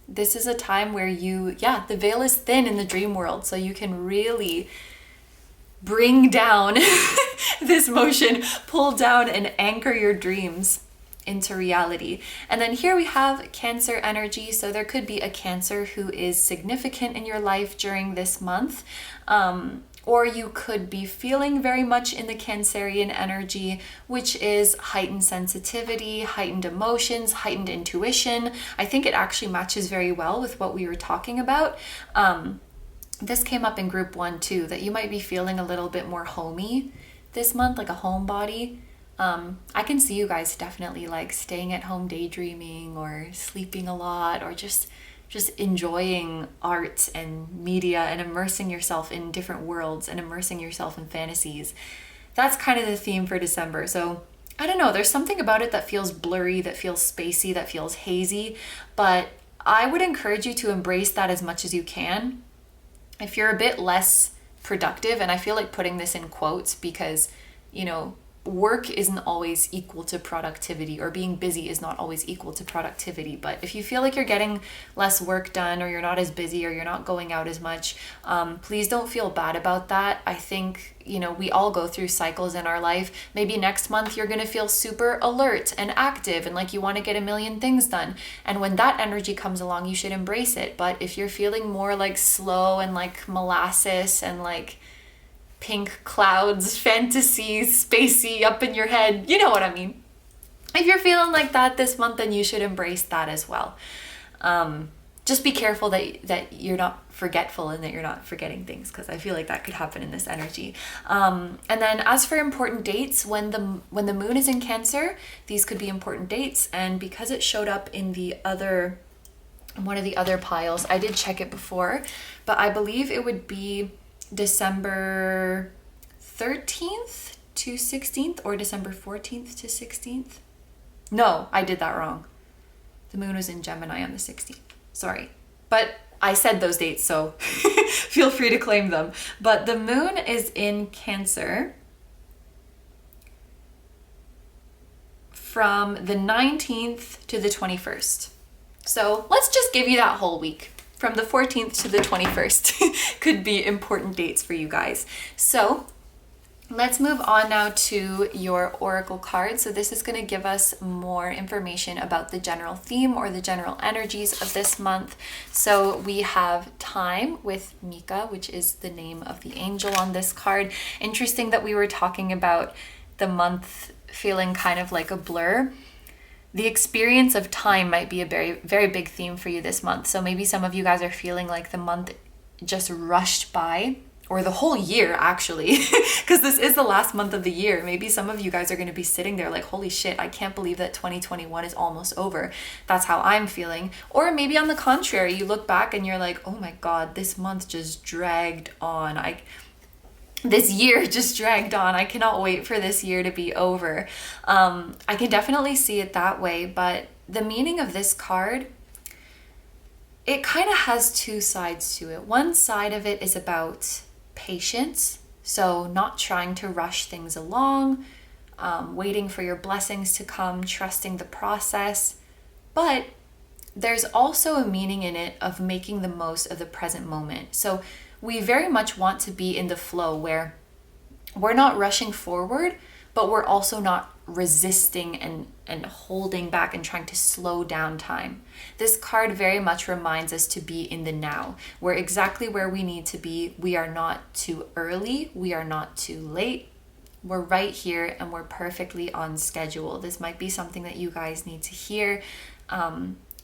This is a time where the veil is thin in the dream world, so you can really bring down this motion, pull down and anchor your dreams into reality. And then here we have Cancer energy. So there could be a Cancer who is significant in your life during this month. Or you could be feeling very much in the Cancerian energy, which is heightened sensitivity, heightened emotions, heightened intuition. I think it actually matches very well with what we were talking about. This came up in group 1 too, that you might be feeling a little bit more homey this month, like a homebody. I can see you guys definitely like staying at home daydreaming, or sleeping a lot, or just enjoying art and media and immersing yourself in different worlds and immersing yourself in fantasies. That's kind of the theme for December. So I don't know, there's something about it that feels blurry, that feels spacey, that feels hazy, but I would encourage you to embrace that as much as you can. If you're a bit less productive, and I feel like putting this in quotes because, you know, work isn't always equal to productivity, or being busy is not always equal to productivity. But if you feel like you're getting less work done, or you're not as busy, or you're not going out as much, please don't feel bad about that. I think, you know, we all go through cycles in our life. Maybe next month you're going to feel super alert and active and like you want to get a million things done. And when that energy comes along, you should embrace it. But if you're feeling more like slow and like molasses and like pink clouds, fantasies, spacey up in your head, you know what I mean. If you're feeling like that this month, then you should embrace that as well. Just be careful that you're not forgetful and that you're not forgetting things, because I feel like that could happen in this energy. And then as for important dates, when the moon is in Cancer, these could be important dates. And because it showed up in one of the other piles, I did check it before, but I believe it would be December 13th to 16th, or December 14th to 16th. No, I did that wrong. The moon was in Gemini on the 16th. Sorry. But I said those dates, so feel free to claim them. But the moon is in Cancer from the 19th to the 21st. So let's just give you that whole week. From the 14th to the 21st could be important dates for you guys. So let's move on now to your oracle card. So this is going to give us more information about the general theme or the general energies of this month. So we have time with Mika, which is the name of the angel on this card. Interesting that we were talking about the month feeling kind of like a blur. The experience of time might be a very, very big theme for you this month. So maybe some of you guys are feeling like the month just rushed by, or the whole year actually, because this is the last month of the year. Maybe some of you guys are going to be sitting there like, holy shit, I can't believe that 2021 is almost over. That's how I'm feeling. Or maybe on the contrary, you look back and you're like, oh my God, this month just dragged on. This year just dragged on. I cannot wait for this year to be over. I can definitely see it that way, but the meaning of this card, it kind of has two sides to it. One side of it is about patience, so not trying to rush things along, waiting for your blessings to come, trusting the process. But there's also a meaning in it of making the most of the present moment. So we very much want to be in the flow where we're not rushing forward, but we're also not resisting and holding back and trying to slow down time. This card very much reminds us to be in the now. We're exactly where we need to be. We are not too early. We are not too late. We're right here and we're perfectly on schedule. This might be something that you guys need to hear.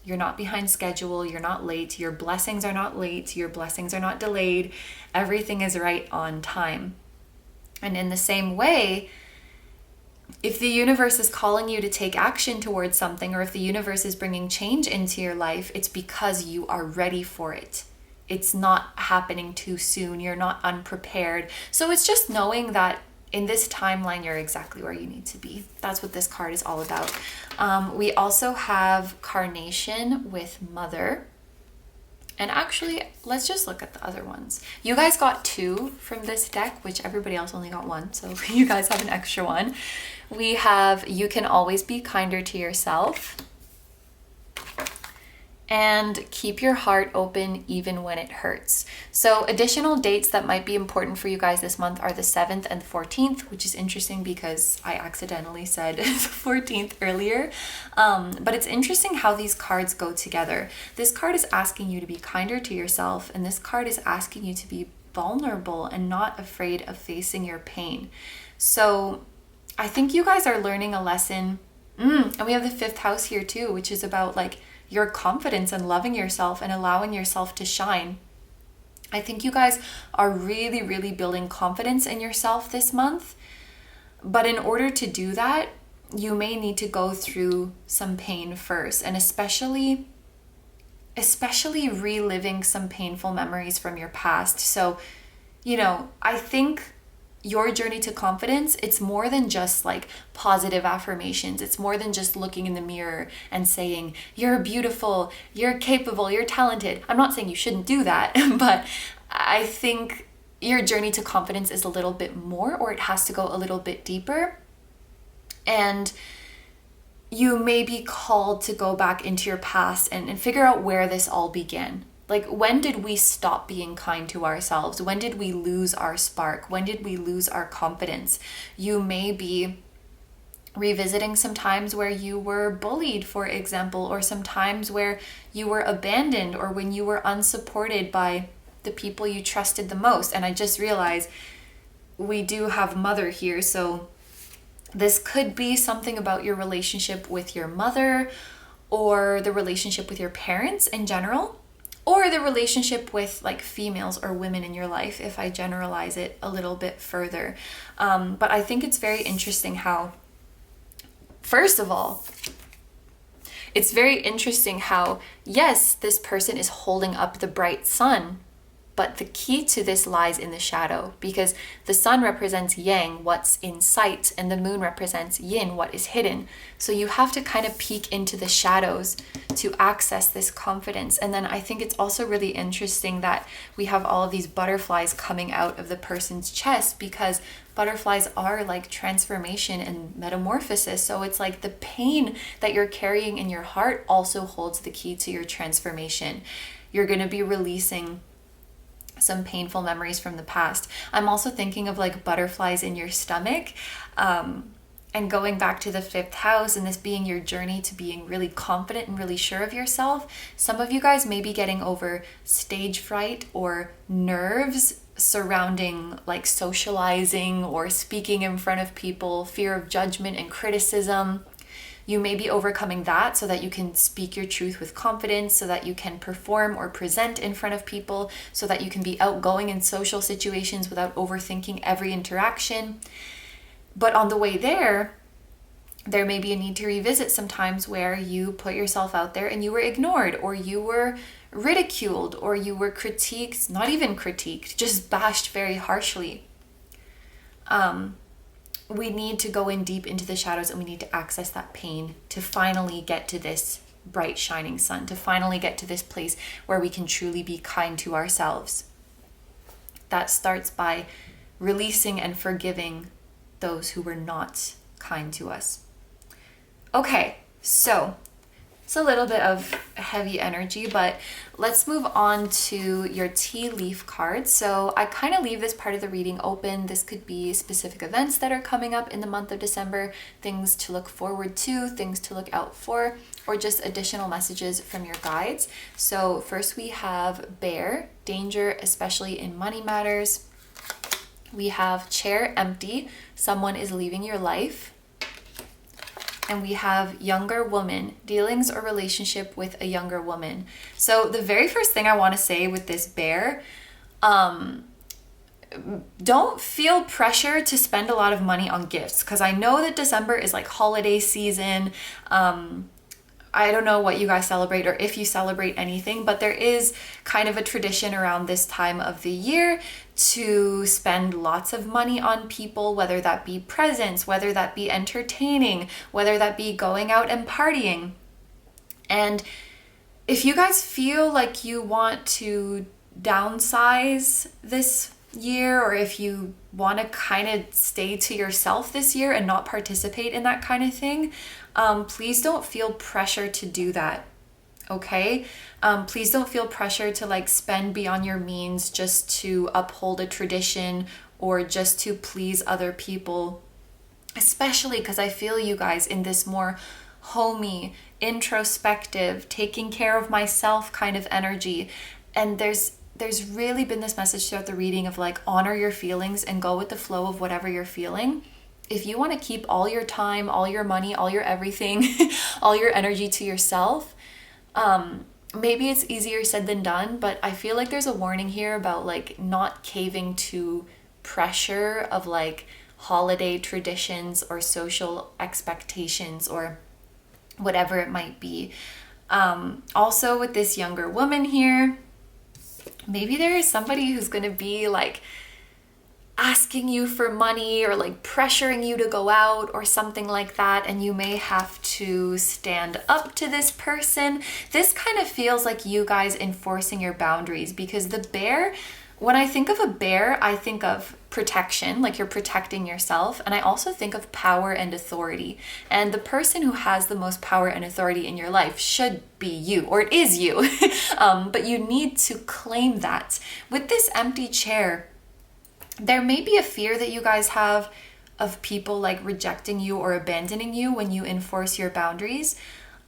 You're not behind schedule. You're not late. Your blessings are not late. Your blessings are not delayed. Everything is right on time. And in the same way, if the universe is calling you to take action towards something, or if the universe is bringing change into your life, it's because you are ready for it. It's not happening too soon. You're not unprepared. So it's just knowing that in this timeline, you're exactly where you need to be. That's what this card is all about. We also have Carnation with Mother. And actually, let's just look at the other ones. You guys got 2 from this deck, which everybody else only got 1. So you guys have an extra one. We have You Can Always Be Kinder to Yourself. And Keep Your Heart Open Even When It Hurts. So additional dates that might be important for you guys this month are the 7th and 14th, which is interesting because I accidentally said the 14th earlier. But it's interesting how these cards go together. This card is asking you to be kinder to yourself, and this card is asking you to be vulnerable and not afraid of facing your pain. So I think you guys are learning a lesson. And we have the 5th house here too, which is about like your confidence and loving yourself and allowing yourself to shine. I think you guys are really, really building confidence in yourself this month. But in order to do that, you may need to go through some pain first, and especially reliving some painful memories from your past. So, I think your journey to confidence, it's more than just like positive affirmations. It's more than just looking in the mirror and saying, you're beautiful, you're capable, you're talented. I'm not saying you shouldn't do that, but I think your journey to confidence is a little bit more, or it has to go a little bit deeper. And you may be called to go back into your past and figure out where this all began. Like, when did we stop being kind to ourselves? When did we lose our spark? When did we lose our confidence? You may be revisiting some times where you were bullied, for example, or some times where you were abandoned, or when you were unsupported by the people you trusted the most. And I just realized we do have Mother here, so this could be something about your relationship with your mother, or the relationship with your parents in general, or the relationship with like females or women in your life, if I generalize it a little bit further. But I think it's very interesting how, first of all, it's very interesting how, yes, this person is holding up the bright sun, but the key to this lies in the shadow, because the sun represents yang, what's in sight, and the moon represents yin, what is hidden. So you have to kind of peek into the shadows to access this confidence. And then I think it's also really interesting that we have all of these butterflies coming out of the person's chest, because butterflies are like transformation and metamorphosis. So it's like the pain that you're carrying in your heart also holds the key to your transformation. You're going to be releasing some painful memories from the past. I'm also thinking of like butterflies in your stomach, and going back to the 5th house, and this being your journey to being really confident and really sure of yourself. Some of you guys may be getting over stage fright or nerves surrounding like socializing or speaking in front of people, fear of judgment and criticism. You may be overcoming that so that you can speak your truth with confidence, so that you can perform or present in front of people, so that you can be outgoing in social situations without overthinking every interaction. But on the way there may be a need to revisit some times where you put yourself out there and you were ignored, or you were ridiculed, or you were critiqued, not even critiqued, just bashed very harshly. We need to go in deep into the shadows, and we need to access that pain to finally get to this bright shining sun, to finally get to this place where we can truly be kind to ourselves. That starts by releasing and forgiving those who were not kind to us. Okay, so it's a little bit of heavy energy, but let's move on to your tea leaf card. So I kind of leave this part of the reading open. This could be specific events that are coming up in the month of December, things to look forward to, things to look out for, or just additional messages from your guides. So first we have Bear, danger, especially in money matters. We have Chair, empty, someone is leaving your life. And we have Younger Woman, dealings or relationship with a younger woman. So the very first thing I want to say with this Bear, don't feel pressure to spend a lot of money on gifts, because I know that December is like holiday season. I don't know what you guys celebrate or if you celebrate anything, but there is kind of a tradition around this time of the year to spend lots of money on people, whether that be presents, whether that be entertaining, whether that be going out and partying. And if you guys feel like you want to downsize this year, or if you want to kind of stay to yourself this year and not participate in that kind of thing, please don't feel pressure to do that. Okay? Please don't feel pressure to like spend beyond your means just to uphold a tradition or just to please other people, especially because I feel you guys in this more homey, introspective, taking care of myself kind of energy. And there's really been this message throughout the reading of like, honor your feelings and go with the flow of whatever you're feeling. If you want to keep all your time, all your money, all your everything, all your energy to yourself, maybe it's easier said than done, but I feel like there's a warning here about like not caving to pressure of like holiday traditions or social expectations or whatever it might be. Also with this Younger Woman here, maybe there is somebody who's going to be like asking you for money or like pressuring you to go out or something like that, and you may have to stand up to this person. This kind of feels like you guys enforcing your boundaries, because the Bear, when I think of a bear, I think of protection, like you're protecting yourself, and I also think of power and authority. And the person who has the most power and authority in your life should be you, or it is you. But you need to claim that. With this empty chair, there may be a fear that you guys have of people like rejecting you or abandoning you when you enforce your boundaries.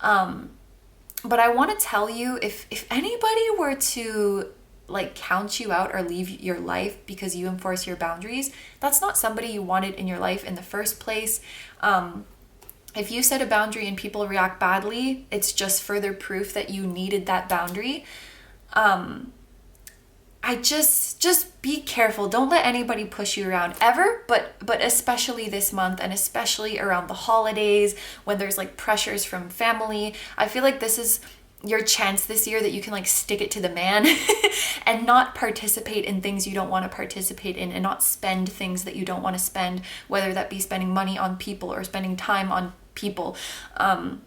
But I want to tell you, if anybody were to like count you out or leave your life because you enforce your boundaries, that's not somebody you wanted in your life in the first place. If you set a boundary and people react badly, it's just further proof that you needed that boundary. I just be careful. Don't let anybody push you around ever, but especially this month, and especially around the holidays when there's like pressures from family. I feel like this is your chance this year that you can like stick it to the man and not participate in things you don't want to participate in, and not spend things that you don't want to spend, whether that be spending money on people or spending time on people. I'm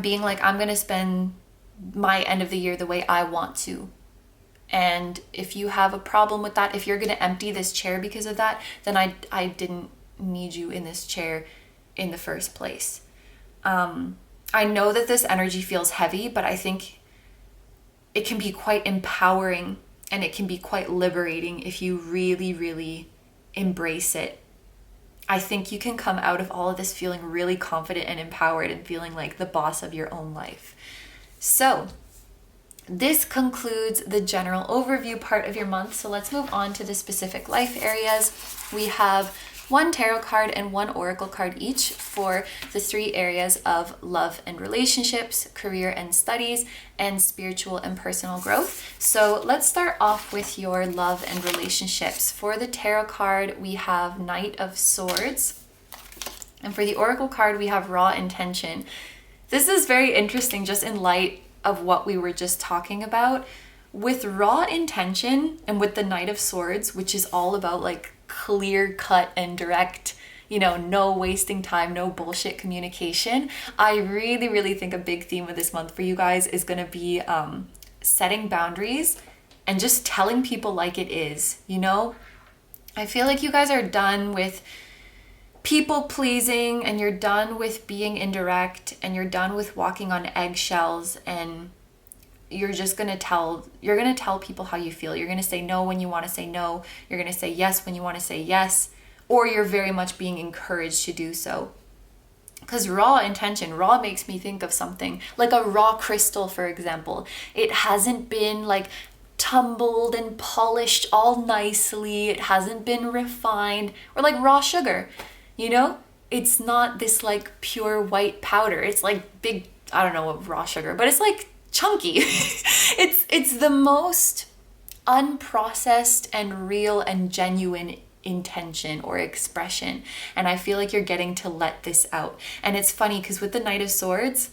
being like, I'm going to spend my end of the year the way I want to. And if you have a problem with that, if you're going to empty this chair because of that, then I didn't need you in this chair in the first place. I know that this energy feels heavy, but I think it can be quite empowering and it can be quite liberating if you really, really embrace it. I think you can come out of all of this feeling really confident and empowered and feeling like the boss of your own life. So this concludes the general overview part of your month. So let's move on to the specific life areas. We have one tarot card and one oracle card each for the 3 areas of love and relationships, career and studies, and spiritual and personal growth. So let's start off with your love and relationships. For the tarot card, we have Knight of Swords. And for the oracle card, we have Raw Intention. This is very interesting just in light of what we were just talking about. With Raw Intention and with the Knight of Swords, which is all about like clear cut and direct, no wasting time, no bullshit communication. I really, really think a big theme of this month for you guys is going to be setting boundaries and just telling people like it is. I feel like you guys are done with people pleasing, and you're done with being indirect, and you're done with walking on eggshells, and you're gonna tell people how you feel. You're gonna say no when you want to say no. You're gonna say yes when you want to say yes, or you're very much being encouraged to do so. Because raw intention, raw makes me think of something like a raw crystal, for example. It hasn't been like tumbled and polished all nicely. It hasn't been refined. Or like raw sugar, you know? It's not this like pure white powder. It's like big, I don't know what raw sugar, but it's like chunky. It's the most unprocessed and real and genuine intention or expression, and I feel like you're getting to let this out. And it's funny because with the Knight of Swords,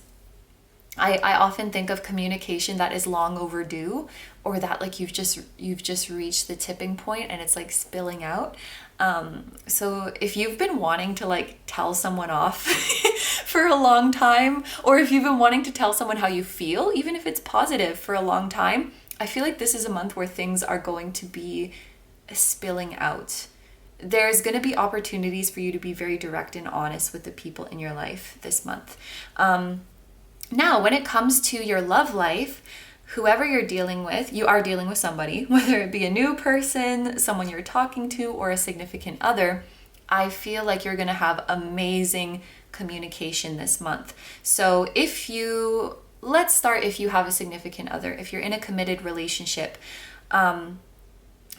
I often think of communication that is long overdue, or that like you've just reached the tipping point and it's like spilling out. So if you've been wanting to like tell someone off for a long time, or if you've been wanting to tell someone how you feel, even if it's positive, for a long time, I feel like this is a month where things are going to be spilling out. There's going to be opportunities for you to be very direct and honest with the people in your life this month. Now, when it comes to your love life, whoever you're dealing with, you are dealing with somebody, whether it be a new person, someone you're talking to, or a significant other. I feel like you're going to have amazing communication this month. So let's start if you have a significant other, if you're in a committed relationship,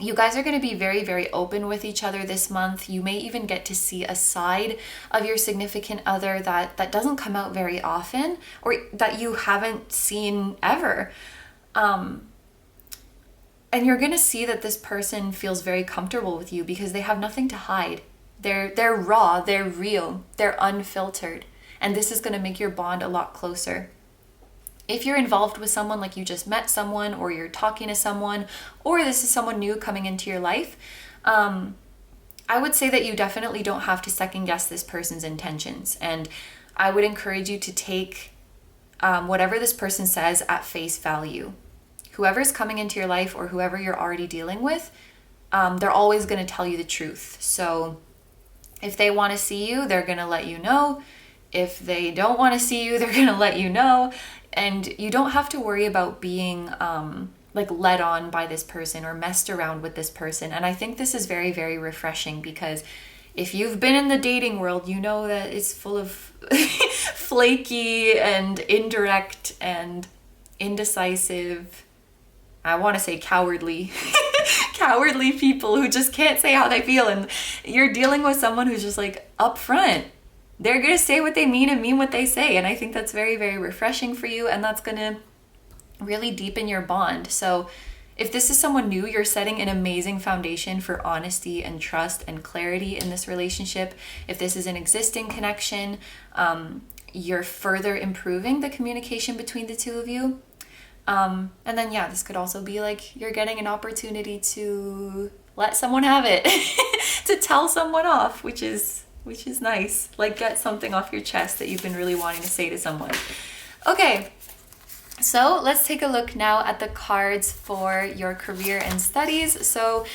you guys are going to be very, very open with each other this month. You may even get to see a side of your significant other that doesn't come out very often, or that you haven't seen ever. And you're going to see that this person feels very comfortable with you because they have nothing to hide. They're raw, they're real, they're unfiltered. And this is going to make your bond a lot closer. If you're involved with someone, like you just met someone, or you're talking to someone, or this is someone new coming into your life, I would say that you definitely don't have to second guess this person's intentions. And I would encourage you to take whatever this person says at face value. Whoever's coming into your life, or whoever you're already dealing with, they're always going to tell you the truth. So if they want to see you, they're going to let you know. If they don't want to see you, they're going to let you know. And you don't have to worry about being like led on by this person or messed around with this person. And I think this is very, very refreshing, because if you've been in the dating world, you know that it's full of flaky and indirect and indecisive, I want to say cowardly, cowardly people who just can't say how they feel. And you're dealing with someone who's just like upfront. They're going to say what they mean and mean what they say. And I think that's very, very refreshing for you. And that's going to really deepen your bond. So if this is someone new, you're setting an amazing foundation for honesty and trust and clarity in this relationship. If this is an existing connection, you're further improving the communication between the two of you. And then, yeah, this could also be like you're getting an opportunity to let someone have it, to tell someone off, which is nice. Like, get something off your chest that you've been really wanting to say to someone. Okay, so let's take a look now at the cards for your career and studies. So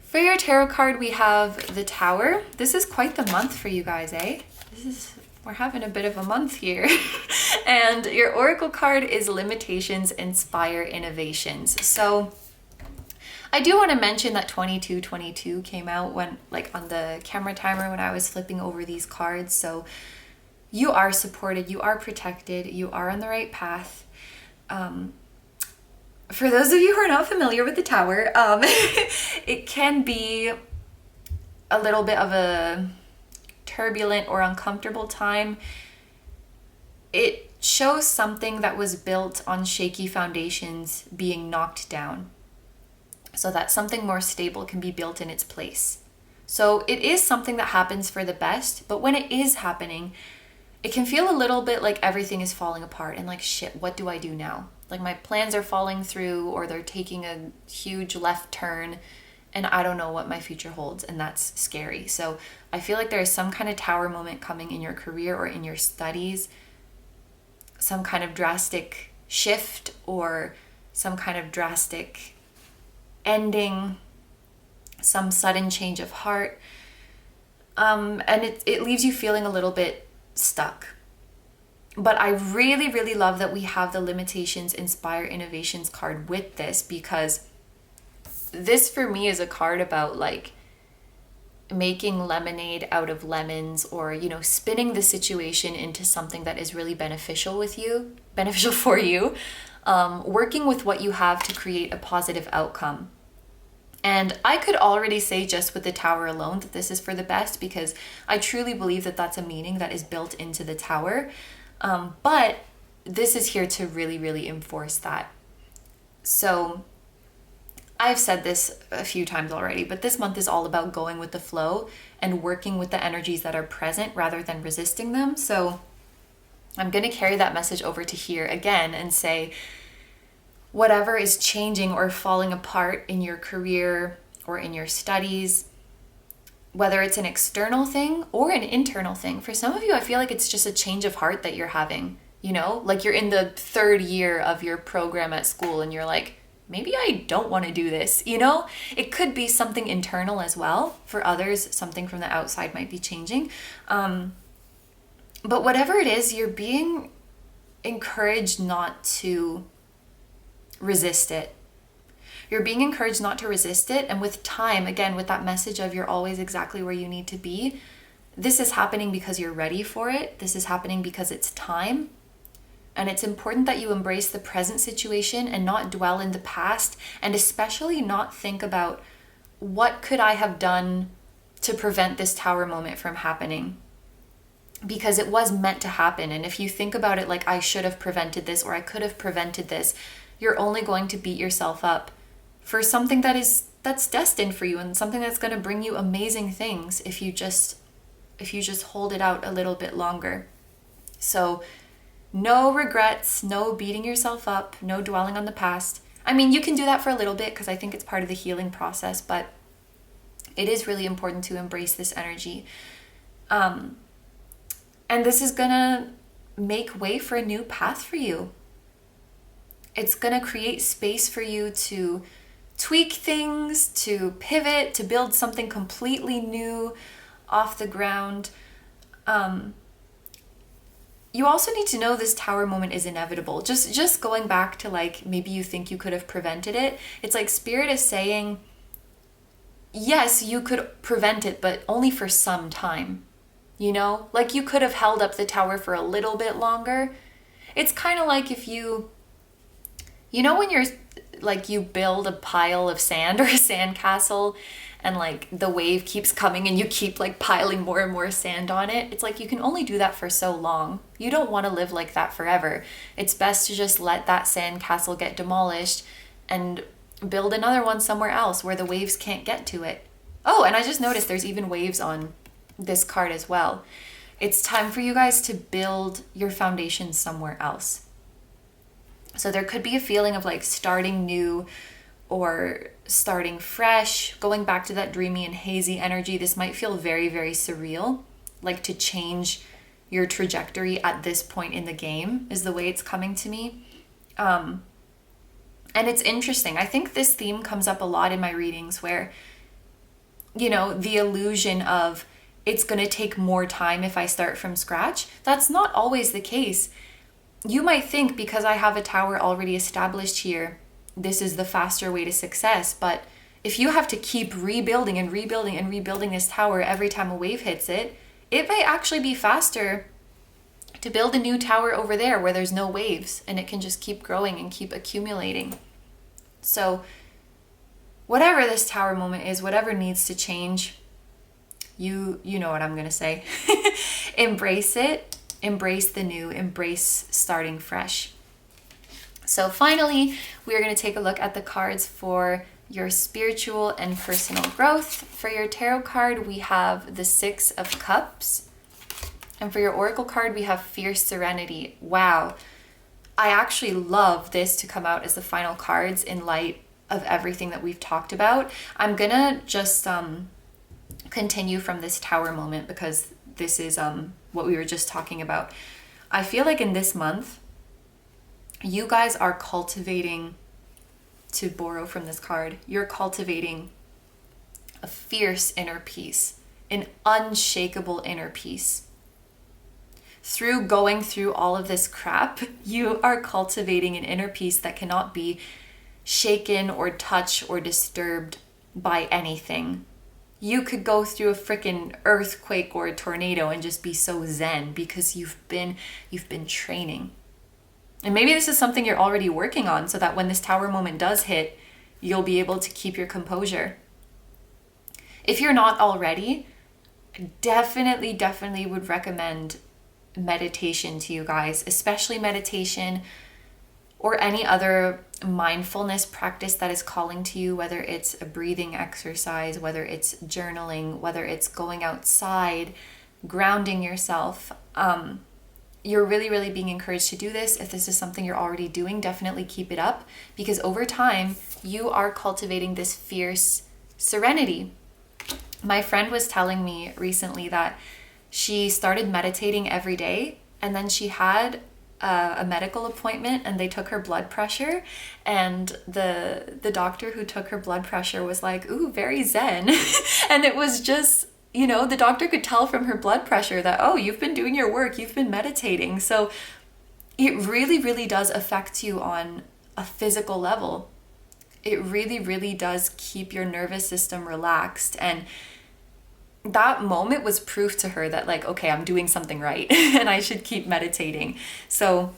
for your tarot card, we have the Tower. This is quite the month for you guys, eh? We're having a bit of a month here. And your Oracle card is Limitations Inspire Innovations. So I do want to mention that 2222 came out when, like, on the camera timer when I was flipping over these cards. So you are supported, you are protected, you are on the right path. For those of you who are not familiar with the Tower, it can be a little bit of a turbulent or uncomfortable time. It shows something that was built on shaky foundations being knocked down, so that something more stable can be built in its place. So it is something that happens for the best, but when it is happening, it can feel a little bit like everything is falling apart and like, shit, what do I do now? Like, my plans are falling through, or they're taking a huge left turn, and I don't know what my future holds, and that's scary. So I feel like there is some kind of Tower moment coming in your career or in your studies, some kind of drastic shift or some kind of drastic ending, some sudden change of heart. And it leaves you feeling a little bit stuck. But I really, really love that we have the Limitations Inspire Innovations card with this, because this for me is a card about like making lemonade out of lemons, or, you know, spinning the situation into something that is really beneficial for you, working with what you have to create a positive outcome. And I could already say just with the Tower alone that this is for the best, because I truly believe that that's a meaning that is built into the Tower. But this is here to really, really enforce that. So I've said this a few times already, but this month is all about going with the flow and working with the energies that are present rather than resisting them. So I'm going to carry that message over to here again and say, whatever is changing or falling apart in your career or in your studies, whether it's an external thing or an internal thing. For some of you, I feel like it's just a change of heart that you're having, you know, like you're in the 3rd year of your program at school and you're like, maybe I don't want to do this, you know? It could be something internal as well. For others, something from the outside might be changing. But whatever it is, you're being encouraged not to resist it. You're being encouraged not to resist it. And with time, again, with that message of you're always exactly where you need to be, this is happening because you're ready for it. This is happening because it's time. And it's important that you embrace the present situation and not dwell in the past, and especially not think about what could I have done to prevent this Tower moment from happening, because it was meant to happen. And if you think about it like I should have prevented this or I could have prevented this, you're only going to beat yourself up for something that's destined for you and something that's going to bring you amazing things if you just hold it out a little bit longer. So no regrets, no beating yourself up, no dwelling on the past. I mean, you can do that for a little bit because I think it's part of the healing process, but it is really important to embrace this energy. And this is gonna make way for a new path for you. It's gonna create space for you to tweak things, to pivot, to build something completely new off the ground. You also need to know this Tower moment is inevitable. Just going back to like, maybe you think you could have prevented it. It's like Spirit is saying, yes, you could prevent it, but only for some time. You know, like you could have held up the Tower for a little bit longer. It's kind of like if you know, when you're like, you build a pile of sand or a sandcastle and like the wave keeps coming and you keep like piling more and more sand on it. It's like you can only do that for so long. You don't want to live like that forever. It's best to just let that sandcastle get demolished and build another one somewhere else where the waves can't get to it. Oh, and I just noticed there's even waves on this card as well. It's time for you guys to build your foundation somewhere else. So there could be a feeling of like starting new or starting fresh, going back to that dreamy and hazy energy. This might feel very, very surreal, like to change your trajectory at this point in the game is the way it's coming to me. And it's interesting. I think this theme comes up a lot in my readings where, you know, the illusion of it's going to take more time if I start from scratch. That's not always the case. You might think because I have a Tower already established here, this is the faster way to success. But if you have to keep rebuilding and rebuilding and rebuilding this Tower every time a wave hits it, it may actually be faster to build a new Tower over there where there's no waves and it can just keep growing and keep accumulating. So whatever this Tower moment is, whatever needs to change, you know what I'm going to say. Embrace it. Embrace the new. Embrace starting fresh. So finally, we are going to take a look at the cards for your spiritual and personal growth. For your tarot card, we have the 6 of Cups. And for your oracle card, we have Fierce Serenity. Wow. I actually love this to come out as the final cards in light of everything that we've talked about. I'm going to just continue from this Tower moment because this is what we were just talking about. I feel like in this month, you guys are cultivating, to borrow from this card, you're cultivating a fierce inner peace. an unshakable inner peace. Through going through all of this crap, you are cultivating an inner peace that cannot be shaken or touched or disturbed by anything. You could go through a freaking earthquake or a tornado and just be so zen because you've been training. And maybe this is something you're already working on so that when this tower moment does hit, you'll be able to keep your composure. If you're not already, I definitely would recommend meditation to you guys, especially meditation or any other mindfulness practice that is calling to you, whether it's a breathing exercise, whether it's journaling, whether it's going outside, grounding yourself. You're really being encouraged to do this. If this is something you're already doing, definitely keep it up, because over time you are cultivating this fierce serenity. My friend was telling me recently that she started meditating every day, and then she had a medical appointment and they took her blood pressure, and the doctor who took her blood pressure was like, ooh, very zen. And it was just, you know, the doctor could tell from her blood pressure that, oh, you've been doing your work, you've been meditating. So it really does affect you on a physical level. It really does keep your nervous system relaxed. And that moment was proof to her that, like, okay, I'm doing something right and I should keep meditating. So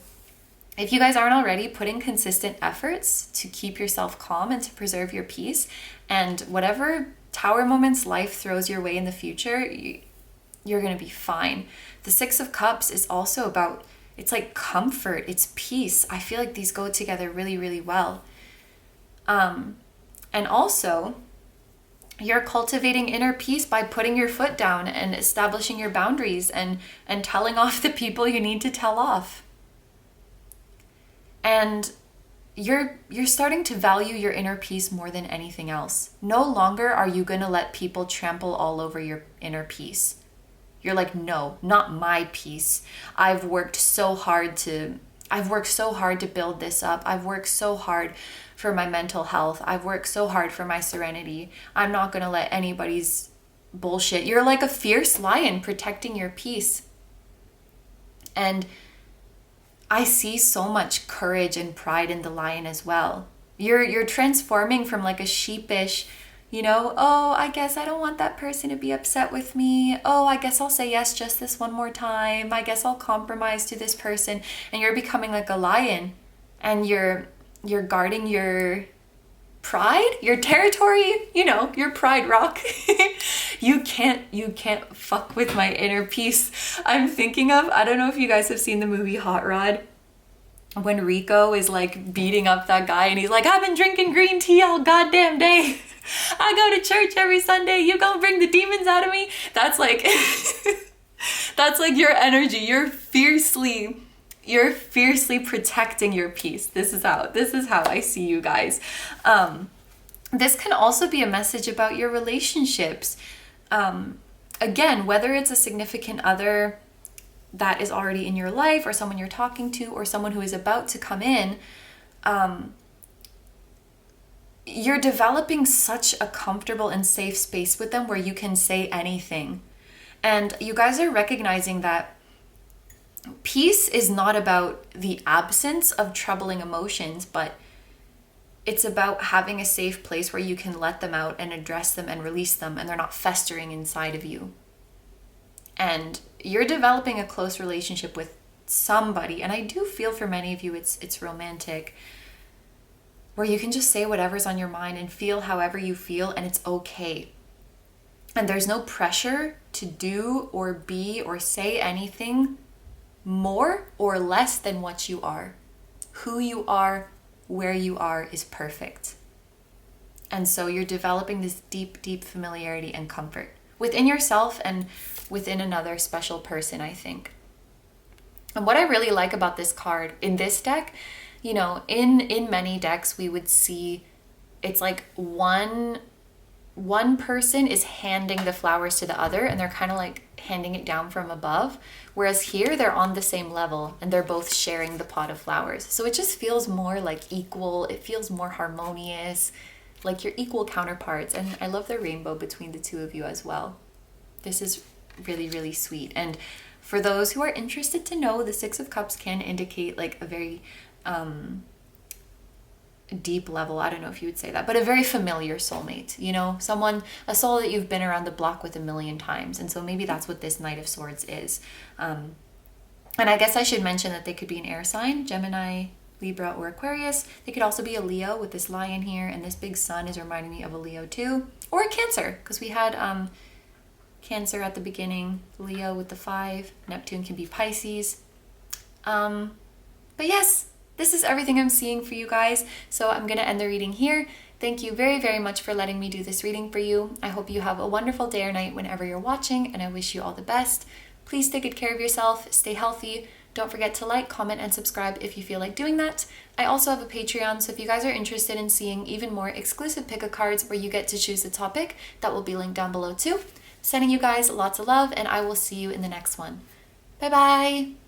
if you guys aren't already, put in consistent efforts to keep yourself calm and to preserve your peace. And whatever tower moments life throws your way in the future, you're going to be fine. The Six of Cups is also about, it's like comfort, it's peace. I feel like these go together really well. And also, you're cultivating inner peace by putting your foot down and establishing your boundaries and telling off the people you need to tell off. And you're starting to value your inner peace more than anything else. No longer are you going to let people trample all over your inner peace. You're like, no, not my peace. I've worked so hard to build this up. I've worked so hard for my mental health. I've worked so hard for my serenity. I'm not going to let anybody's bullshit. You're like a fierce lion protecting your peace. And I see so much courage and pride in the lion as well. You're transforming from like a sheepish, you know, oh, I guess I don't want that person to be upset with me. Oh, I guess I'll say yes just this one more time. I guess I'll compromise to this person. And you're becoming like a lion, and you're guarding your pride, your territory, you know, your pride rock. You can't fuck with my inner peace. I'm thinking of, I don't know if you guys have seen the movie Hot Rod, when Rico is like beating up that guy and he's like, I've been drinking green tea all goddamn day. I go to church every Sunday. You gonna bring the demons out of me? That's like, that's like your energy. You're fiercely protecting your peace. This is how I see you guys. This can also be a message about your relationships. Again, whether it's a significant other that is already in your life, or someone you're talking to, or someone who is about to come in, you're developing such a comfortable and safe space with them where you can say anything. And you guys are recognizing that peace is not about the absence of troubling emotions, but it's about having a safe place where you can let them out and address them and release them, and they're not festering inside of you. And you're developing a close relationship with somebody, and I do feel for many of you it's romantic, where you can just say whatever's on your mind and feel however you feel, and it's okay. And there's no pressure to do or be or say anything more or less than what you are. Who you are, where you are is perfect. And so you're developing this deep familiarity and comfort within yourself and within another special person, I think. And what I really like about this card in this deck, you know, in many decks we would see it's like one person is handing the flowers to the other, and they're kind of like handing it down from above, whereas here they're on the same level and they're both sharing the pot of flowers. So it just feels more like equal. It feels more harmonious, like you're equal counterparts. And I love the rainbow between the two of you as well. This is really, really sweet. And for those who are interested to know, the Six of Cups can indicate like a very deep level, I don't know if you would say that, but a very familiar soulmate, you know, someone, a soul that you've been around the block with a million times. And so maybe that's what this Knight of Swords is. And I guess I should mention that they could be an air sign, Gemini, Libra, or Aquarius. They could also be a Leo with this lion here, and this big sun is reminding me of a Leo too, or a Cancer, because we had Cancer at the beginning, Leo with the 5, Neptune can be Pisces. But yes, this is everything I'm seeing for you guys. So I'm going to end the reading here. Thank you very, very much for letting me do this reading for you. I hope you have a wonderful day or night whenever you're watching, and I wish you all the best. Please take good care of yourself, stay healthy. Don't forget to like, comment, and subscribe if you feel like doing that. I also have a Patreon, so if you guys are interested in seeing even more exclusive pick-a-cards where you get to choose the topic, that will be linked down below too. Sending you guys lots of love, and I will see you in the next one. Bye-bye!